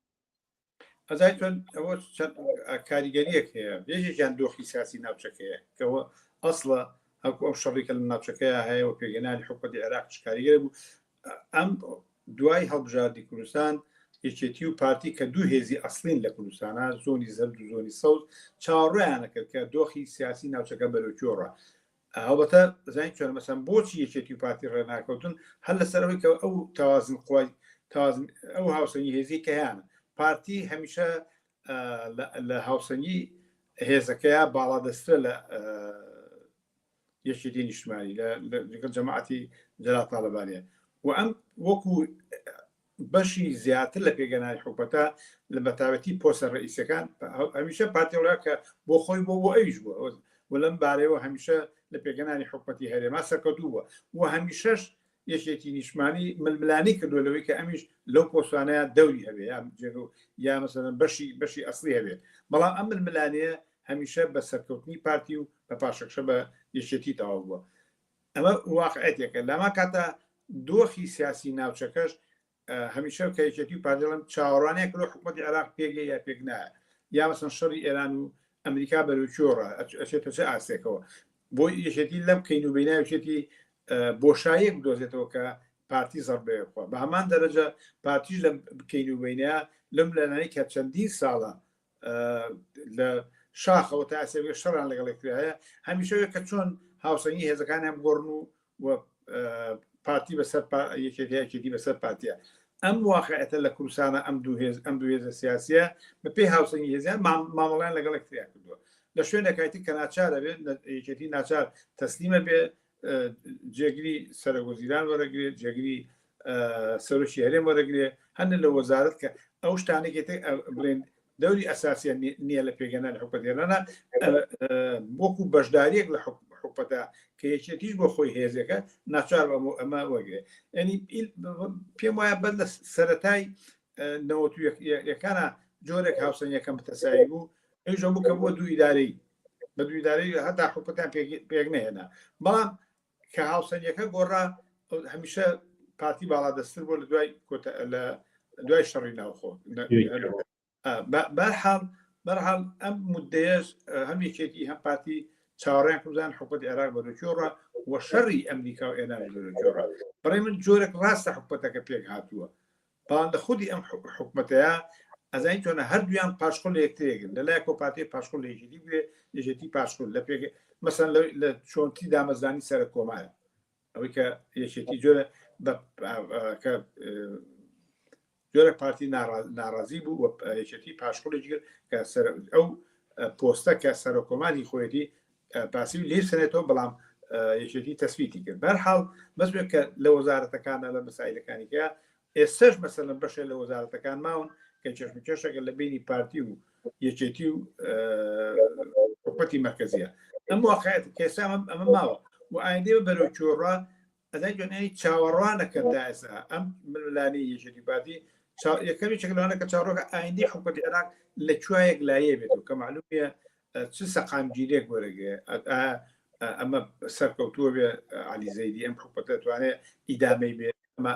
ئەزایتون ئەوە کاریگەریەک هەیە، یەکێکیان دۆخی سیاسی ناوچەکەیە کەەوە ئەسڵە هەکو ئەو شەڕێکە لە ناوچەکەیە هەیە و پێگەنانی حکومەتی عێراق کاریگەر بوو. ئەم دوای هەڵبژاردی کوردستان یەکێتی و پارتی کە دوو هێزی ئەسڵین لە کوردستانە زۆنی زەرد و زۆنی سەوز چاوەڕێیانە کرد کە دۆخی سیاسی ناوچەکە بەرەوکۆڕە. هەڵبەتە زانین چۆن مەسەن بۆچی یەکێتی و پارتی ڕێناکەوتن هەر لەسەرەوەی کە ئەو توازن ئەو هاوسەنگی هێزی کە هیانە پارتی هەمیشە لە هاوسەنگی هێزەکەیە باڵادەستە لە یەکێتی نیشتمانی لەگەڵ جەماعەتی جەلال تاڵیبانیە و ئەم وەکو بەشی زیاتر لە پێگەنانی حکومەتە لە بەتابەتی پۆستە ڕئیسەکان هەمیشە پارتیڵە کە بۆ خۆی بۆ ئەویش بووە و لەم بارەیەوە هەمیشە لە پێگەنانی حکومەتی هەرێما سەرکەوتووە و هەمیشەش یەکێتی نیشتمانی ململانی کردو لەوەی کە ئەمیش لەو پۆستانەیە دەوری هەبێ یا مەسەڵەن بەشی ئەسڵی هەبێت، بەڵام ئەم ململانەیە هەمیشە بە سەرکەوتنی پارتی و بە پاشەکشە بە یەکێتی تەواو بووە. ئەمە واقعەتێکە لەما کاتە دۆخی سیاسی ناوچەکەش هەمیشە کە یەکێتی و پارتیڵم چاوەڕوانەیە لە حکومەتی عێراق پێگەی یا پێک نایە یا مەسەڵەن شەڕی ئێران و ئەمریکا بەرەوکۆڕە ئەچێتە چه ئاسێکەوە بۆ یەکێتی لەم کەینوبینای یەکێتی بۆشایەک بدۆزێتەوە کە پارتی زەربەیەخوا بە هەمان دەرەجە پارتیش لە کەینوبینەیە لەم لەلانەی کە چەندین ساڵە لە شاخەوە تا ئاسێوێ شەڕان لەگەڵێکترایە هەمیشەوە کە چۆن هاوسەنگی هێزەکانیان گۆڕن و پارتی بەسەر یەکێتی بەسەر پارتیە. ئەم واقعەتە لە کوردستانە ئەم دوو هێزە سیاسیە بە پێی هاوسەنگی هێزیان مامەڵیان لەگەڵێکتریا کردووە لە شوێنێکایەتی کە ناچارە بێت یەکێتی ناچار تەسلیمە بێ جێگیری سەرۆکوەزیران وەرەگرێت جێگیری سەرۆکی هەرێم وەرەگرێ هەندە لە وەزارەت کە ئەو شتانێکی بڵێن دەوری ئەساسیان نییە لە پێگەنانی حکومەتێنانە وەکو بەشداریەک لە حکومەتە کە یەکێتیش بۆ خۆی هێزەکە ناچار ئەمە وەرگێ. ینی پێم وایە بەر لە سەرەتای نەوەتویەکانە جۆرێک هاوسەنگەکەم تەسایی بوو ئەوژە بوو کە بۆ دوو ئیدارەی بە دوو ئیدارەی هەتا حکومەتیان پێک نهێنا، بەڵام کە هاوسەنگەکە گۆڕا هەمیشە پارتی باڵادەستر بۆ لە دوای شەڕی ناوخۆ. بەرحاڵ ئەم مودەیەش هەم یەکێتی هەم پارتی چاوەڕیان کوردستان حکومەتی عێراق بەرەوکۆڕە و شەڕی ئەمریکا و ئێران بەرەوکۆڕە. بەڕێ من جۆرێک ڕاستە حکومەتەکە پێک هاتووە، بەڵام لە خودی ئەم حکومەتەیە ئەزانین چۆنە هەردوویان پاشخۆل لە یەکترێکن لەلایەک کۆپارتی پاشخۆل لە یەکێتی بێ یەکێتی پاشخۆل لە پێک مەسەن لە چۆنتی دامەزرانی سەر کۆمارە ئەوەی کە یەکێتی جۆرە پارتی ناڕازی بوو و یەکێتی پاشخۆلێکی کرد کە ئەو پۆستە کە سەرۆک کۆماری خۆیەتی پاسی لێ سنێتەوە، بەڵام یەکێتی تەسویتی کرد. بەرحاڵ بەس بێت کە لە وەزارەتەکانە لە مەسایلەکانیکە ئێستش مەسەلەن بەشێ لە وەزارەتەکان ماون کە چێشمکێشەکە لە بینی پارتی و یەکێتی و حکومەتی مەرکەزیە. ئەم واقعەت کێسا ئەمە ماوە و ئایندێ بەرەوکۆڕە ئەزای جوێنەی چاوەڕوانەکە ئێستا ئەم ململانی یەکێتی پارتی یەکەمی چەکلوانە کە چاڕۆکە ئایندی حکومەتی عێراق لە کوایەک لایە بێت و کە معلومیە چ سەقامگیرێک وەرەگرێ ئەمە سەرکەوتووە بێ عەلی زەیدی ئەم حکومەتە دەتوانێت ئیدامەی بێ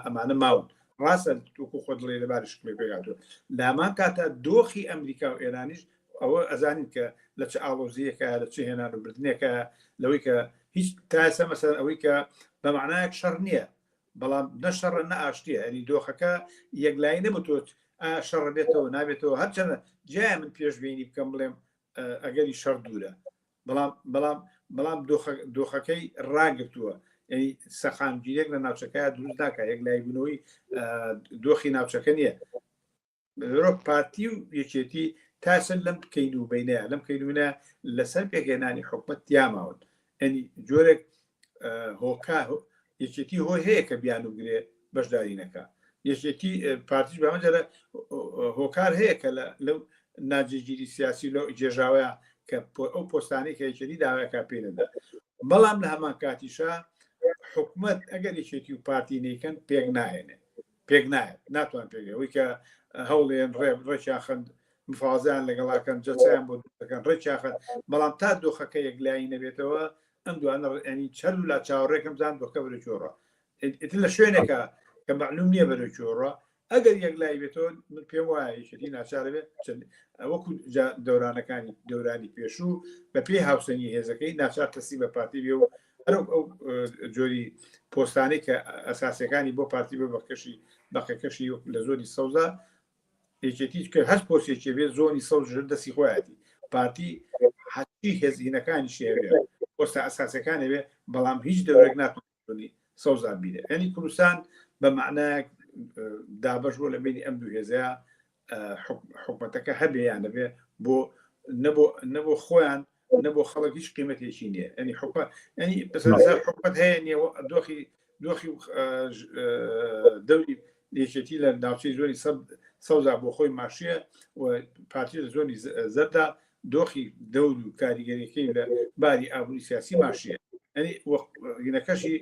ئەمانە ماون ڕاستە تووکو خۆ دڵێ لەباری شکلی پێگاتوە لامان کاتە دۆخی ئەمریکا و ئێرانیش ئەوە ئەزانین کە لە چ ئاڵۆزیەکە لە چ هێنان و بردنێکە لەوەی کە هیچ تاسە مەسەر ئەوەی کە بە معنایەک شەڕ نییە بەڵام نەشەڕە نەئاشتیە ئەنی دۆخەکە یەکلای نەبتۆت شەڕ بێتەوە نابێتەوە هەرچەنە جای من پێشبینی بکەم بڵێم ئەگەری شەڕ دوورە بەڵام دۆخەکەی ڕاگرتووە ینی سەخانگیرێک لە ناوچەکە دروست ناکە یەکلای بوونەوەی دۆخی ناوچەکە نییە پارتی و یەکێتی تاسن لەم کەین و بینەیە لەم کەینونە لەسەر پێگەێنانی حکومت تیاماون ئەنی جۆرێک هۆکا یەکێتی هۆی هەیە کە بیان و گرێ بەشدارینەکە یەکێتی پارتیش بەمەجارە هۆکار هەیە کە لەو ناجێگیری سیاسی لەو جێژاوەیە کە ئەو پۆستانەی کە یەکێتی داوایەکە پێدەدا بەڵام لە هەمان کاتیشە حکومت ئەگەر یەکێتی و پارتی نیکەن پێک نایێنێ پێک نایێت ناتوان پێگەوەی کە هەوڵێن ڕێکیاخند مفازیان لەگەڵاکەن جەچیان بۆ دەکەن ڕێکیاخن بەڵام تا دۆخەکە یەکلایی نەبێتەوە ئەم دوانە ئەنی چەل و لا چاوەڕێکم زان دۆکە بەرەچۆڕە ئیتر لە شوێنێکە کە معلوم نییە بەرەچۆڕە ئەگەر یەکلایی بێتەوە من پێم وایە یەکێتی ناچارە بێت وەکو دەورانەکانی دەورانی پێشوو بە پێی هاوسەنگی هێزەکەی ناچار تەسی بە پارتی بێ و ئەو جۆری پۆستانی کە ئەساسەکانی بۆ پارتی بێ بەقەکەشی لە زۆری سەوزە یەکێتی کە هەر پۆستێکی بێت زۆنی سەوز دەستی خۆیەتی پارتی حەتی هێزینەکانی شێوێ پۆستە ئەساسەکانی بێ بەڵام هیچ دەورێک ناتوانێت سەوزان بیرێ ئەنی کوردستان بە معنایەک دابەش بۆ لە بینی ئەم دوو هێزەیە حکومەتەکە هەبێیان دەبێ بۆ نەبۆ خۆیان نەبۆ خەڵک هیچ قیمەتێکی نییە ئەنی ئەنی حکومەت هەیە نیە دۆخی دەوری یەکێتی لە ناوچەی زۆری سەوزا بۆ خۆی ماشیە و پارتی لە زۆری زەردا دۆخی دەور و کاریگەریەکەی لە باری ئابووری سیاسی ماشیە ئەنی هینەکەشی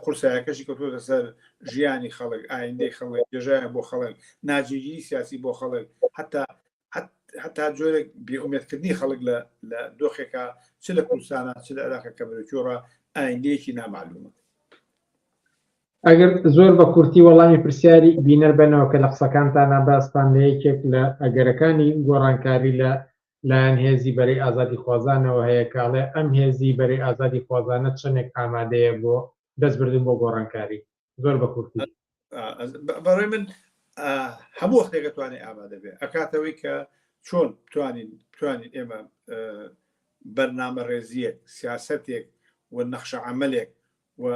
قورسایەکەشی کەوتۆتە سەر ژیانی خەڵک ئایندەی خەڵک گەژایە بۆ خەڵک ناجێگیری سیاسی بۆ خەڵک حتا جۆرێک بێئومێدکردنی خەڵک لە دۆخێکە چ لە کوردستانە چ لە عێراقە کە بەرەچۆڕە ئایندەیەکی نامعلومە ئەگەر زۆر بە کورتی وەڵامی پرسیاری بینەر بنەوە کە لە قسەکانتانە باستان لە یەکێک لە ئەگەرەکانی گۆڕانکاری لە لایەن هێزی بەرەی ئازادی خوازانەوە هەیە کاڵێ ئەم هێزی بەرەی ئازادی خوازانە چنێک ئامادەیە بۆ دەستبردن بۆ گۆڕانکاری زۆر بە کورتی بەڕێ من هەموو وەختێکە توانێت ئامادە بێ ئەکاتەوەی کە چۆن توانین ئێمە بەرنامە ڕێزیەک سیاسەتێک و نەخشە عەمەلێک و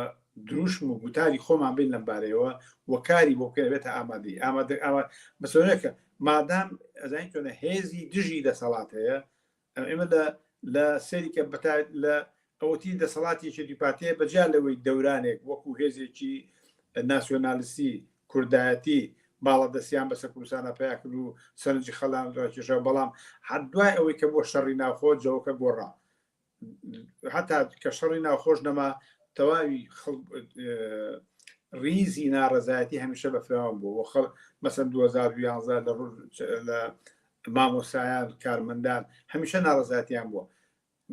دروشم و گوتاری خۆمان بین لەم بارەیەوە وەکاری بۆ بکەوێتە ئامادەی بەسۆنێکە مادام ئەزانین چۆنە هێزی دژی دەسەڵات هەیە ئێمە لە سەریکە لە ئەوەتی دەسەڵاتی یەکێتی پارتیە بەجیا لەوەی دەورانێک وەکو هێزێکی ناسیۆنالیستی کوردایەتی باڵە دەستیان بەسەر کوردستانە پیا کرد و سەرنجی خەڵان ڕاکێشەوە بەڵام هەردوای ئەوەی کە بۆ شەڕی ناوخۆ جەوەکە گۆڕا هەتا کە شەڕی ناوخۆش نەما تەواوی ریزی ناڕەزایەتی هەمیشە بەفراوان بوو مەسەن 2011 لە مامۆسایان کارمەندان هەمیشە ناڕەزایەتیان بووە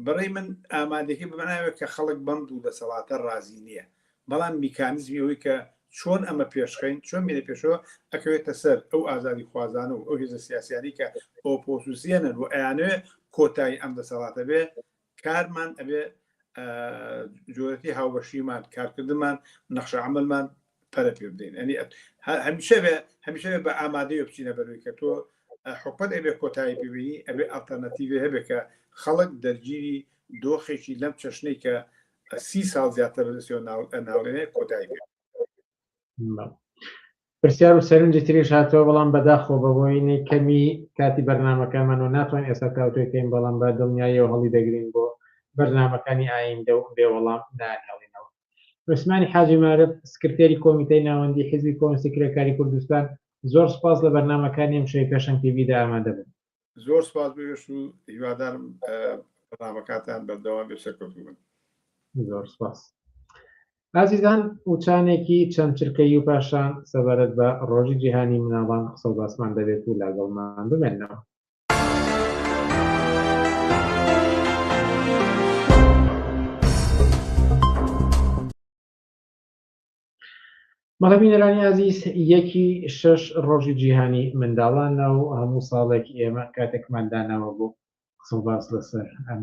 بەڕێی من ئامادەکەی بمەناوێت کە خەڵک بەند و دەسەڵاتە ڕازی نییە بەڵام میکانیزمی ئەوەی کە چۆن ئەمە پێشخین چۆن مێنە پێشەوە ئەکەوێتە سەر ئەو ئازادی خوازانە و ئەو هێزە سیاسیانی کە ئۆپۆزیسیۆنن و ئەیانوێ کۆتایی ئەم دەسەڵاتە بێ کارمان ئەبێ جۆرەتی هاوبەشیمان کارکردمان نەخشە عەمەلمان پەرە پێ بدەین ئەنی هەمیشە بە ئامادەی بچینە بەروی کە تۆ حکومەت ئەبێ کۆتایی پێبینی ئەبێ ئالتەرناتیڤ هەبێ کە خەڵک دەرگیری دۆخێکی لەم چەشنەی کە 30 ساڵ زیاتر ناوڵێنێ کۆتایی پێ پرسیار و سەرنجی تریش هاتەوە بەڵام بەداخۆ بەبووینەی کەمی کاتی بەرنامەکەمان و ناتوان ئێستا کاوتێکین بەڵام بە دڵنیاییەوە هەڵی دەگرین بۆ بەرنامەکانی ئایندە و بێوەڵام داهێڵینەوە عوسمانی حاجی مارف سکرتێری کۆمیتەی ناوەندی حیزبی کۆمونیستی کرێکاری کوردستان زۆر سپاس لە بەرنامەکانی ئەم شەوی پێشەنگ تیڤیدا ئامادە بن زۆر سپاس بێش و هیوادارم بەرنامەکانتان بەردەوام بێ سەرکەوتوو بن زۆر سپاس ئازیزان وچانێکی چەند چرکەی و پاشان سەبارەت بە ڕۆژی جیهانی مناڵان قسە و باسمان دەبێت و لاگەڵمان بمێنەوە بەڵێبینەرانی عەزیز یەکی شەش ڕۆژی جیهانی منداڵانەوە و هەموو ساڵێکی ئێمە کاتێکمان داناوە بۆ قسە باس لەسەر ئەم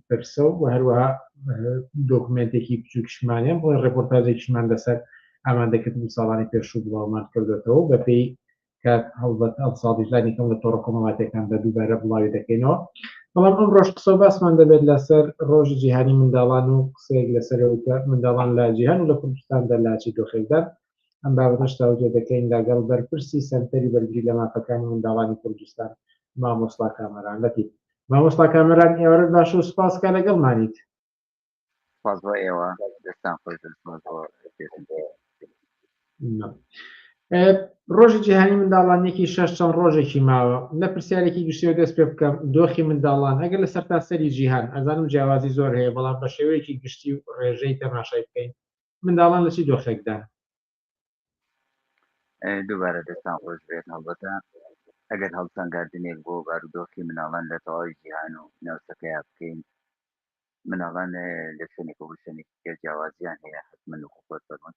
پرسە و هەروەها دۆکمنتێکی بچووکشمانیان بۆ ڕێپۆرتاژێکیشمان لەسەر ئامان دەکرد و ساڵانی پێشوو بڵاومان کردێتەوە بەپێی کات هەڵبەت ئەم ساڵیشدانی کەم لە تۆڕە کۆمەڵاتەکان بە دووبارە بڵاوی دەکەینەوە. بەڵام ئەم ڕۆژ قسە باسمان دەبێت لەسەر ڕۆژی جیهانی منداڵان و قسەیەک لەسەرەوە منداڵان لە جیهان و لە کوردستاندا لاچی دۆخێکدان ئەم بابەتەش تاوجێ دەکەین لەگەڵ بەرپرسی سەنتەری بەرگری لە مافەکانی منداڵانی کوردستان مامۆستا کامەران لەتی مامۆستا کامەران ئێوارە باش و سپاسکە لەگەڵمانیت. سپاس بۆ ئێوە دەستان خۆش ڕۆژی جیهانی منداڵانێکی شەش چەند ڕۆژێکی ماوە لە پرسیارێکی گشتیەوە دەست پێ بکەم دۆخی منداڵان ئەگەر لە سەرتاسەری جیهان ئەزانم جیاوازی زۆر هەیە بەڵام بە شێوەیەکی گشتی و ڕێژەی تەماشای بکەین منداڵان لە چی دۆخێکدان؟ دووبارە دەستان خۆش بێت هەڵبەتە ئەگەر هەڵسەنگاردنێک بۆ بارودۆخی مناڵان لە تەواوی جیهان و ناوچەکەیان بکەین مناڵان لە شوێنێک بۆ شوێنێکی جیاوازیان هەیە حتمەن و خۆت فەرموون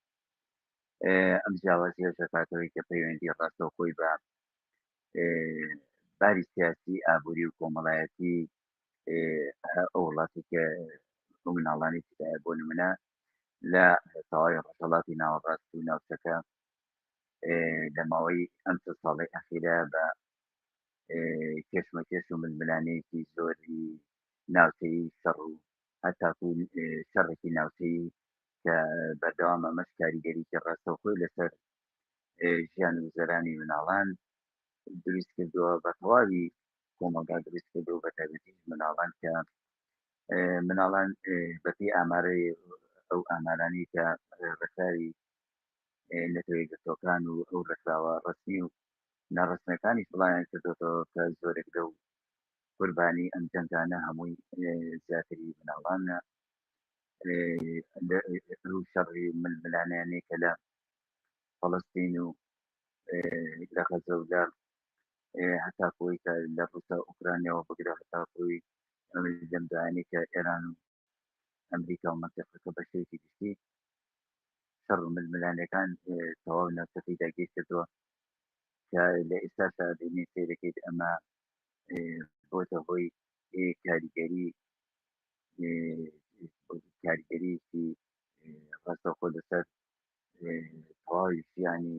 ئەم جیاوازیە دەکاتەوەی کە پەیوەندی ڕاستەوخۆی بە باری سیاسی ئابووری و کۆمەڵایەتی ئەو وڵاتی کە مناڵانی تدایە بۆ نمونە لە تەواوی ڕۆژهەڵاتی ناوەڕاست و ناوچەکە لە ماوەی ئەم چە ساڵی ئەخیرە بە کێشمەکێش و ململانەیەکی زۆری ناوچەی شەڕ و هەتاکو شەڕێکی ناوچەی کە بەردەوام ئەمەش کاریگەریکی ڕاستەوخۆی لەسەر ژیان و گوزەرانی مناڵان دروست کردووە بە تەواوی کۆمەلگا دروست کردو بە تایبەتی مناڵان کە مناڵان بەپێی ئامارەی ئەو ئامارانی کە ڕێکاری نەتەوەی گرتوەکان و ئەو ڕێکراوە ڕسمی و ناڕستنەکانی بڵیان کردێتەوە کە زۆرێک لەو قوربانی ئەم جەنگانە هەمووی زیاتری مناڵانە ئەو شەڕی ململانیانەی کە لە فەڵەستین و لە غەزە و لە هەتاکۆی کە لە ڕووسا ئوکرانیەوە بگرە هەتاکۆی لەم دوایانەی کە ئێران و ئەمریکا و مەنتیقەکە بە شێوەیەکی گشتی شەڕ و ململانەکان تەواو ناوچەکەی داگیر کردووە کە لە ئێستاشا بینی سیرەکەیت ئەمە بۆتە هۆی کاریگەریی ڕاستەوخۆ لەسەر تەواوی ژیانی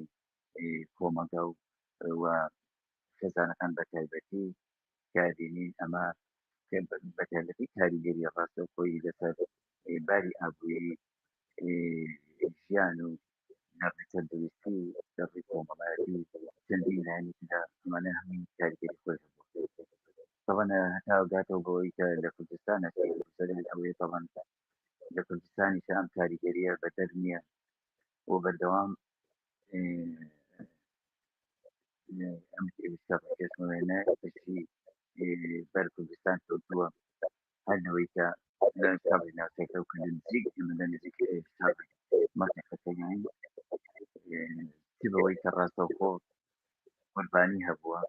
کۆمەلگا و خێزانەکان بە تایبەتی کاربینین ئەمە بە تایبەتی کاریگەری ڕاستەوخۆی لەسەر باری ئابووری ژیان و نەڕێکەدروستی دەڕی کۆمەڵایەتی چەندین لایەنێکدا ئەمانە هەمووی کاریگەری خۆی طبعا هەتا گاتەوە بەوەی کە لە کوردستانە ئەوەیە طبعا لە کوردستانی ئەم کاریگەریە بەدەر نییە و بەردەوام ئەم کێشمەوێنە پشتی بەر کوردستان کەوتووە هەرنەوەی کە لە شەڕی ناوچەکە و نزیک لە نزیک مەنتیقەکەیان چ بەوەی کە ڕاستەوخۆ قوربانی هەبووە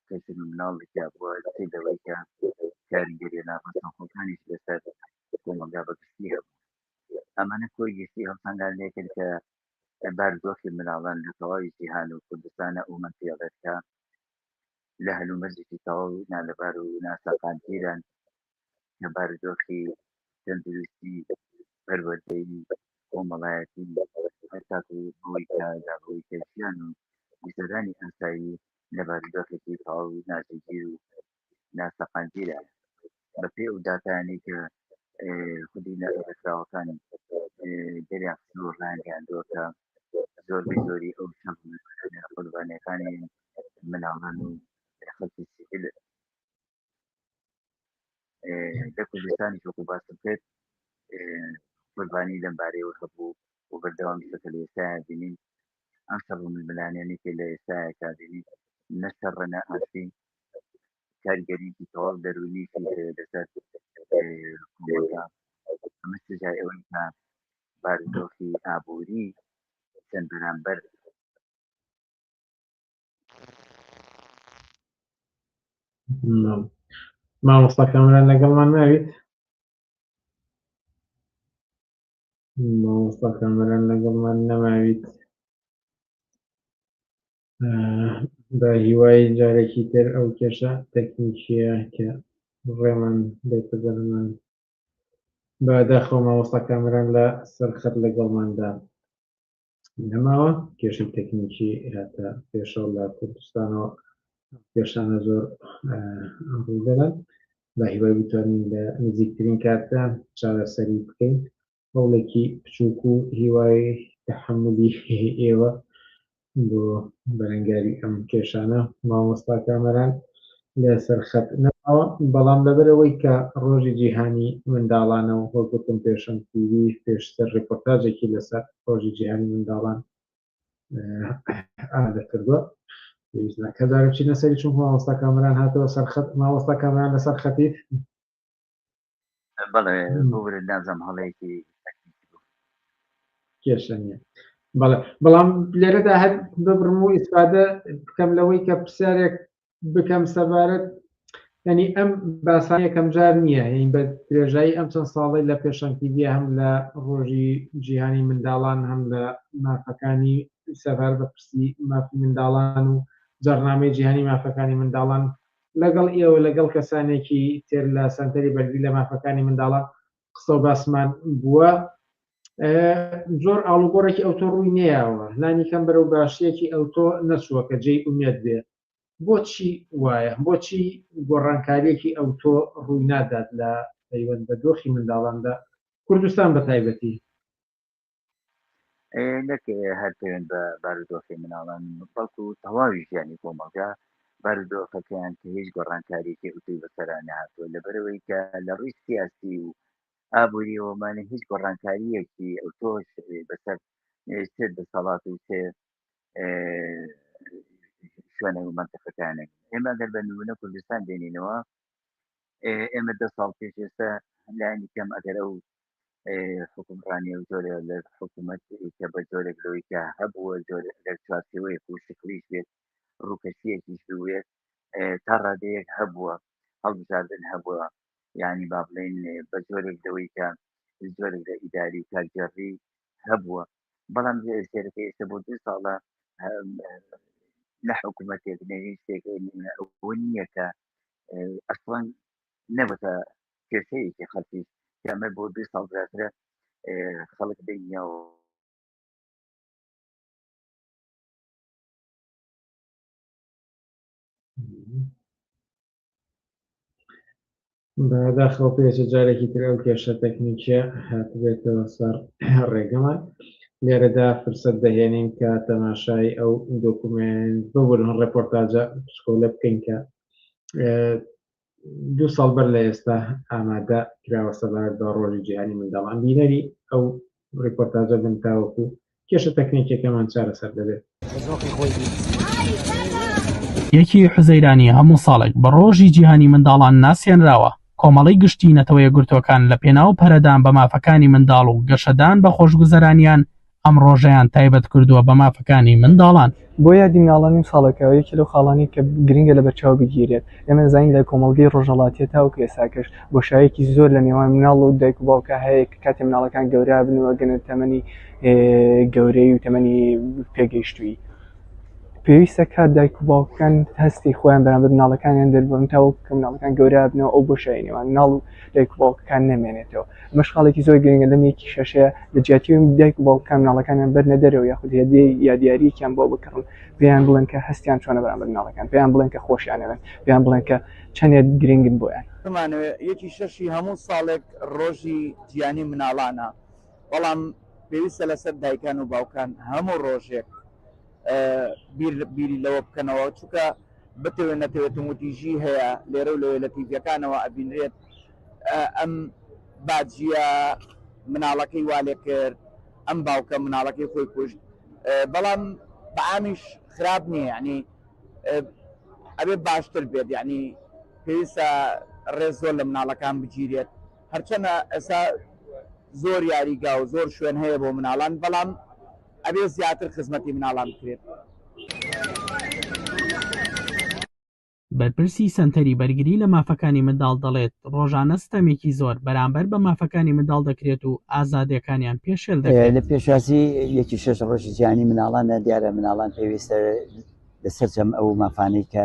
کەسن و مناڵێکیا بووە چ لەوەی کە کاریگەری ناڕاستەوخۆکانیش لەسەر کۆمەلگا بەگشتی هەبوو ئەمانە کۆی گشتی هەڵسەنگاندنێکن کە بارودۆخی مناڵان لە تەواوی جیهان و کوردستانە و مەنتیقەکە لە هەلومەرجێکی تەواو نالەبار و ناسەقامگیران کە بارودۆخی تەندروستی پەروەردەیی کۆمەڵایەتی هەتاکو بۆی کە داڕۆی کە ژیان و گوزەرانی ئاسایی لە بارودۆخێکی تەواو ناجێگیر و ناسەقامگیرە بەپێی ئەو داتانەی کە خودی ڕێکخراوەکان دەریان و ڕایانگەیاندووە کە زۆربەی زۆری ئەو قوربانیەکانی مناڵان و خەڵکی سیڤیل لە کوردستانی وەکو باسم کرد قوربانی لەم بارەیەوە هەبوو و بەردەوامی شەکە لە ئێستایا بینین ئەم شەڕ و ململانیانەی کە لە ئێستایا کا بینین نە شەڕە نە ئاشتی کاریگەریکی تەواو دەرونیشی لەسەر کۆمەلگا ئەمە سزای ئەوەی کە بارودۆخی ئابووری چەند بەرامبەر مامۆستا کامەران لەگەڵمان ناوێت مامۆستا کامەران لەگەڵمان نەماویت بە هیوای جارێکی تر ئەو کێشە تەکنیکیە کە ڕێمان بێتەگەرمان بە داخۆ مامۆستا کامران لە سەرخەت لەگەڵماندا نەماوە کێشەی تەکنیکی هاتە پێشەوە لە کوردستانەوە کێشانە زۆر ڕوودەدەن بە هیوای بتوانین لە نزیکترین کاتدا چارەسەری بکەین هەوڵێکی بچووک و هیوای تەحەممولی ئێوە بۆ بەرەنگاری ئەم کێشانە مامۆستا کامەران لە سەرخەت نەماوە بەڵام لەبەرەوەی کە ڕۆژی جیهانی منداڵانە و وەکگوتم پێشەم تیوی پێشتر ڕیپۆرتاژێکی لەسەر ڕۆژی جیهانی منداڵان ئامادەکردووە کەدارە چینە سەری چون مامۆستا کامەران هاتەوە سەرخەت مامۆستا کامەران لەسەر خەتیت بەڵێ بۆ نازم هەڵەیەکی کێشە نیە بەڵام لێرەدا هەر ببڕم و ئیسفادە بکەم لەوەی کە پرسیارێک بکەم سەبارەت ینی ئەم باسان یەکەم جار نییە یعنی بە درێژایی ئەم چەند ساڵی لە پێشەنگ تیڤی هەم لە ڕۆژی جیهانی منداڵان هەم لە مافەکانی سەبار بە پرسی مافی منداڵان و جەرنامەی جیهانی مافەکانی منداڵان لەگەڵ ئێوە لەگەڵ کەسانێکی تر لە سەنتەری بەرگری لە مافەکانی منداڵان قسە و باسمان بووە زۆر ئاڵوگۆڕێکی ئەوتۆ ڕووی نەیەوە لانی کەم بەرەو باشیەکی ئەوتۆ نەچووە کە جێی ئومێد بێ بۆچی وایە بۆچی گۆڕانکاریەکی ئەوتۆ ڕووی نادات لە پەیوەند بە دۆخی منداڵاندا کوردستان بە تایبەتی نەک هەر پەیوەند بە بارودۆخی مناڵان بەڵکو تەواوی ژیانی کۆمەڵگا بارودۆخەکەیان کە هیچ گۆڕانکاریەکی ئوتوی بەسەران نهاتووە لەبەرەوەی کە لە ڕووی سیاسی و ئابوووریەوەمانە هیچ گۆڕانکاریەکی ئەوتۆش بەسەر سێ دەسەڵات و سێ شوێنە و منتەقەکانێک ئێمە گەر بە نمونە کوردستان دێنینەوە ئێمە 10 ساڵ پێش ئێستا لایەنی کەم ئەگەر ئەو حکومڕانی و زۆر لە حکوومەت کە بە جۆرێک لەوەی کە هەبووە زۆر لە چوارچێوەیەک و شکلیش بێت ڕووکەشیەکیش بوێت تا ڕادەیەک هەبووە هەڵبژاردن هەبووە یعنی با بڵێن بە جۆرێک لەوەی کە زۆرێک لە ئیداری و کارگەڕی هەبووە بەڵام سێرەکە ئێستا بۆ 2 ساڵە لە حکوومەتێک نەوی شتێک ئەوە نییە کە ئەسڵەن نەبتە کێشەیەکی خەڵکی کەمە بۆ 2 ساڵ زیاترە خەڵک دەینیاوە بەداخەوە پێچە جارێکی تر ئەو کێشە تەکنیکیە هاتبێتەوە سەر ڕێگەمان لێرەدا فرسەت دەهێنین کە تەماشای ئەو دۆکومنت ببوون ڕێپۆرتاژە پشکۆلە بکەین کە 2 ساڵ بەر لە ئێستا ئامادە کراوە سەبارەت بە ڕۆژی جیهانی منداڵان بینەری ئەو ڕێپۆرتاژە بن تاوەکو کێشە تەکنیکیەکەمان چارەسەر دەبێت یەکی حوزەیرانی هەموو ساڵێک بە ڕۆژی جیهانی منداڵان ناسیێنراوە کۆمەڵی گشتی نەتەوە یەکگرتوەکان لە پێناو پەرەدان بە مافەکانی منداڵ و گەشەدان بە خۆشگوزەرانیان ئەم ڕۆژەیان تایبەت کردووە بە مافەکانی منداڵان بۆ یادی مناڵانی ساڵەکەەوە یەکی لەو خاڵانی کە گرنگە لە بەرچاو بگیرێت ئێمە زین لە کۆمەلگەی ڕۆژهەڵاتیە تاوکو ئێساکەش بۆشایەکی زۆر لە نێوان مناڵ و دایک و باوکە هەیە کە کاتی مناڵەکان گەورە بنەوە گەنە تەمەنی گەورەی و تەمەنی پێگەیشتووی پێویستە کات دایک و باوکەکان هەستی خۆیان بەرامبەر مناڵەکانیان دەربن تاوەکو کە مناڵەکان گەورە بنەوە ئەو بۆشایی نێوان مناڵ و دایک و باوکەکان نەمێنێتەوە مەشقاڵێکی زۆر گرنگە لەم یەکی شەشەیە لە جیاتی دایک و باوکەکان مناڵەکانیان بەرنە دەرەوە یاخود هێدەی یادیاریەکیان بۆ بکڕن پێیان بڵێن کە هەستیان چۆنە بەرامبەر مناڵەکان پێیان بڵێن کە خۆشیانەوێن پێیان بڵێن کە چەندێک گرنگن بۆیان یەکی شەشی هەموو ساڵێک ڕۆژی جیهانی مناڵانە بەڵام پێویستە لەسەر دایکان و باوکان هەموو ڕۆژێک بیری لەوە بکەنەوە چونکە بتەوێت نەتەوێت وتیژی هەیە لێرە و لەوێ لە تیڤەکانەوە ئەبینرێت ئەم باجیە مناڵەکەی والێ کرد ئەم باوکە مناڵەکەی خۆی کوشت بەڵام بەعامیش خراپ نییە یعنی ئەبێ باشتر بێت یعنی پێویستە ڕێز زۆر لە مناڵەکان بگیرێت هەرچەنە ئێستا زۆر یاریگا و زۆر شوێن هەیە بۆ مناڵان بەڵام ئەبێ زیاتر خزمەتی مناڵان بکرێت بەرپرسی سەنتەری بەرگری لە مافەکانی منداڵ دەڵێت ڕۆژانە ستەمێکی زۆر بەرامبەر بە مافەکانی منداڵ دەکرێت و ئازادیەکانیان پێشێل دەکرێت لە پێشواسی یەکی شەش ڕۆژی جیهانی مناڵانە دیارە مناڵان پێویستە لەسەرجەم ئەو مافانەی کە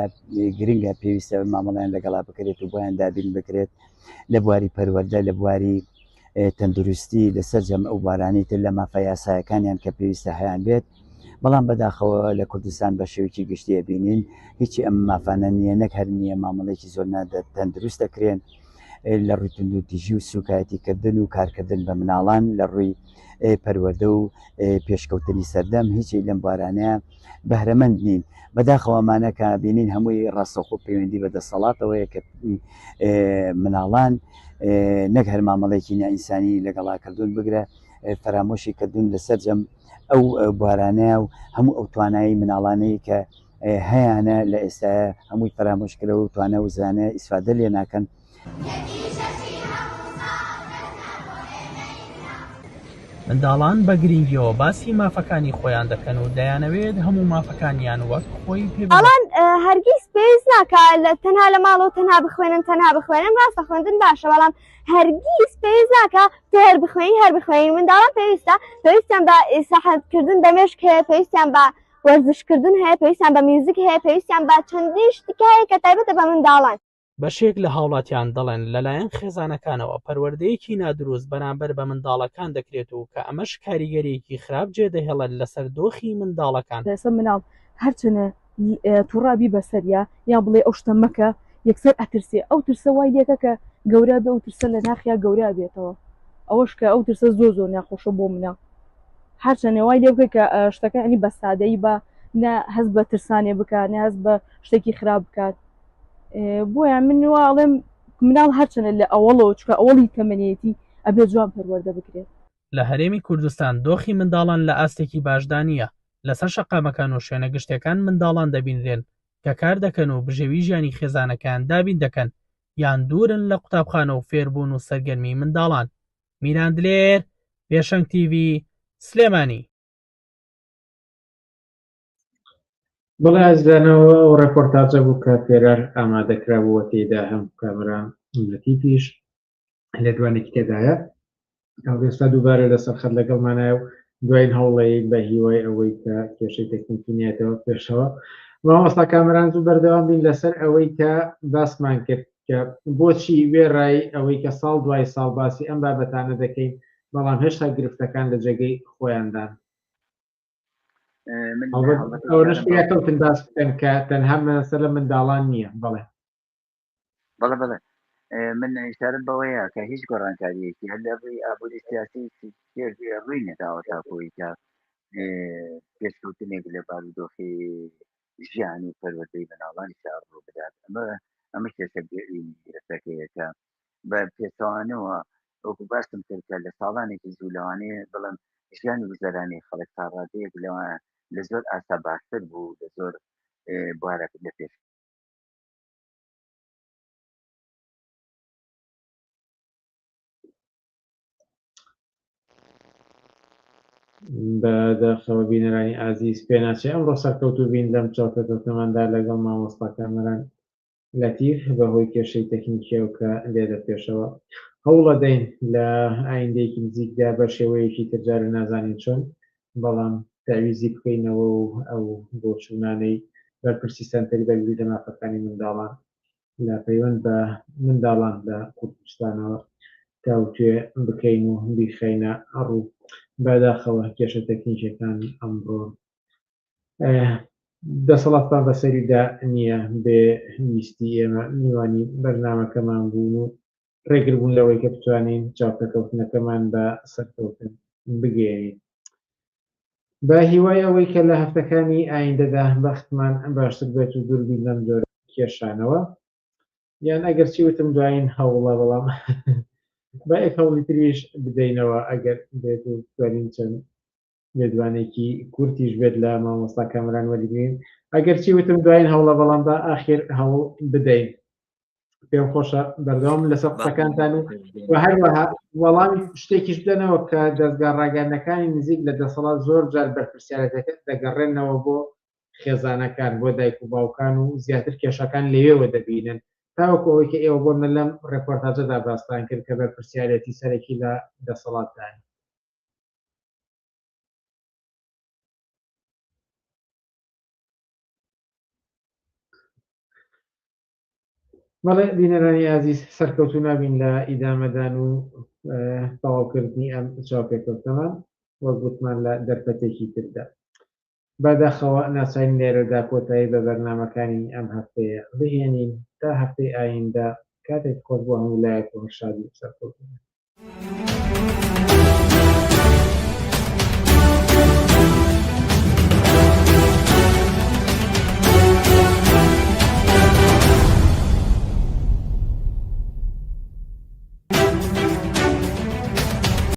گرنگە پێویستە مامەڵیان لەگەڵا بکرێت و بۆیان دابین بکرێت لە بواری پەروەردە لە بواری تەندروستی لەسەرجەم ئەو بارانی تر لە مافە یاسایەکانیان کە پێویستە هەیان بێت بەڵام بەداخەوە لە کوردستان بە شێوکی گشتی بینین هیچی ئەم مافانە نییە نەک هەر نییە مامەڵێکی زۆر تەندروست دەکرێن لە ڕووی تونندوتیژی و سوکایەتیکردن و کارکردن بە مناڵان لە ڕووی پەروەردە و پێشکەوتنی سەردەم هیچی لەم بارانەیە بەهرەمەند نین بەداخەوەمانە کە بینین هەمووی ڕاستەخۆ پەیوەندی بە دەسەڵاتەوەیە کە مناڵان نەک هەر مامەڵێکی نائینسانی لەگەڵاکردون بگرە فەرامۆشی کردوون لەسەرجەم ئەو بارانەیە و هەموو ئەو توانایی مناڵانەی کە هەیەە لە ئێستا هەمووی فەرامۆشکرەوە و توانە و زانە ئیسفادە لێ ناکەن. منداڵان بە گرنگیەوە باسی مافەکانی خۆیان دەکەن و دەیانەوێت هەموو مافەکانیان وەک خۆی ئەڵان هەرگیز پێویست ناکە تەنها لە ماڵەوە تەنها بخوێنن ڕاستە خوێندن باشە بەڵام هەرگیز پێویست ناکە تۆ هەر بخوێنی منداڵان پێویستیان بە ئیساحەتکردن بە مێشک هەیە پێویستیان بە وەرزشکردن هەیە پێویستیان بە میوزیک هەیە پێویستیان بە چەندین شتێک هەیە کە تایبەتە بە منداڵان. بەشێک لە هاوڵاتیان دەڵێن لەلایەن خێزانەکانەوە پەروەردەیەکی نادروست بەرامبەر بە منداڵەکان دەکرێت و کە ئەمەش کاریگەریەکی خراپ جێدەهێڵێت لەسەر دۆخی منداڵەکان. لەسەر مناڵ هەرچەنە تووڕابی بەسەریا یان بڵێ ئەو شتە مەکە یەکسەر ئەترسێ ئەو ترسە وای لێکە کە گەورە بێ ئەو ترسە لە ناخیا گەورە بێتەوە ئەوەش کە ئەو ترسە زۆر ناخۆشە بۆ منە هەرچەنێ وای لێ بکە کە شتەکە ئەنی بە سادەی بە نە هەست بە ترسانێ بکات نە هەست بە شتێکی خراپ بکات بۆیان من واڵێم مناڵ هەرچەنە لە ئەوڵەوە چکە ئەوڵی تەمەنێتی ئەبێ جوان پەروەردە بکرێت. لە هەرێمی کوردستان دۆخی منداڵان لە ئاستێکی باشدانە لەسەر شەقامەکان و شوێنە گشتەکان منداڵان دەبینرێن کە کار دەکەن و بژێوی ژیانی خێزانەکان دابین دەکەن یان دوورن لە قوتابخانە و فێربوون و سەرگەرمی منداڵان. میران دلێر، پێشەنگ TV، سلێمانی. بڵێ ئەزدانەوە ئەو ڕێپۆرتاجە بوو کە پێرار ئامادەکرا بووە تێدا هەم کامران لەتیفیش لە دوانێکی تێدایە ئێستا دووبارە لەسەر خەت لەگەڵمانایە و دوایین هەوڵەیە بە هیوای ئەوەی کە کێشەی تەکنیکی نیێتەوە پێشەوە مامۆستا کامران زوو بەردەوام بین لەسەر ئەوەی کە باسمان کرد کە بۆچی وێڕای ئەوەی کە ساڵ دوای ساڵ باسی ئەم بابەتانە دەکەین بەڵام هێشتا گرفتەکان لە جێگەی خۆیاندان. ئەوەش پێکەوتن باس بکەن کە تەنها مەسەلە لە منداڵان نییە. بەڵێ من ئیشارەم بەوەیە کە هیچ گۆڕانکاریەکی هەر لە ڕووی ئابووری سیاسی ڕووی نەداوە تاکۆی کە پێشکەوتنێک لە بارودۆخی ژیان و پەروەردەی مناڵانی ڕوو بدات ئەمە کێشە گرفتەکەیەکە بە پێچەوانەوە وەکو باسم کرد کە لە ساڵانێکی زوو لەوانەیە بڵم ژیانی وزەرانی خەڵک تا ڕادەیەک لەوە لە زۆر ئاستا باشتر بوو لە زۆر بوارە لە پێش بەداخەوە بینەرانی ئازیز پێ ناچێت ئەمڕۆ سەرکەوتوو بین لەم چاوکەوتنەماندا لەگەڵ مامۆستا کامەران لەتیف بەهۆی کێشەی تەکنیکیەوە کە لێدە پێشەوە هەوڵە دەین لە ئایندەیەکی نزیکدا بە شێوەیەکی ترجارە نازانین چۆن بەڵام تاویزی بکەینەوە و ئەو بۆ چوونانەی بەرپرسی سەنتەری بەگوێ لە مافەکانی منداڵان لە پەیوەند بە منداڵان لە کوردستانەوە تاوتوێ بکەین و بیخەینە ڕوو. بەداخەوە کێشە تەکنیکیەکان ئەمڕۆ دەسەڵاتمان بەسەریدا نییە بێ ویستی ئێمە میوانی بەرنامەکەمان بوون و ڕێگربوون لەوەی کە بتوانین چاوپەکەوتنەکەمان بە سەرکەوتن بگەێنین بە هیوای ئەوەی کە لە هەفتەکانی ئایندەدا بەختمان باشتر بێت و دووربین لەم جۆرە کێشانەوە یان ئەگەر چی وتم دوایین هەوڵە بەڵام با یەک هەوڵی تریش بدەینەوە ئەگەر بێت و توانین چەند لێدوانێکی کورتیش بێت لە مامۆستا کامران وەرگین ئەگەر چی وتم دوایین هەوڵە بەڵام با ئاخر هەوڵ بدەین. پێم خۆشە بەردەوام لەسەر قسەکانتان و هەروەها وەڵامی شتێکیش بدەنەوە کە دەستگا ڕاگەاندنەکانی نزیک لە دەسەڵات زۆر جار بەرپرسیارەتەکە دەگەڕێنەوە بۆ خێزانەکان بۆ دایک و باوکان و زیاتر کێشەکان لەوێوە دەبینن تاوەکو ئەوەی کە ئێوە بۆمە لەم ڕێپۆرتاژەدا باستان کرد کە بەرپرسیارەتی سەرەکی لە دەسەڵاتدان. بەڵێ بینەرانی ئازیز سەرکەوتو نابین لە ئیدامەدان و تەواوکردنی ئەم چاوپێکەوتەمان وەک گوتمان لە دەرفەتێکی تردا بەداخەوە ناچین لێرەدا کۆتایی بە بەرنامەکانی ئەم هەفتەیە بهێنین تا هەفتەی ئایندە کاتێک خۆش بۆ هەموو لایەک و شادی سەرکەوتن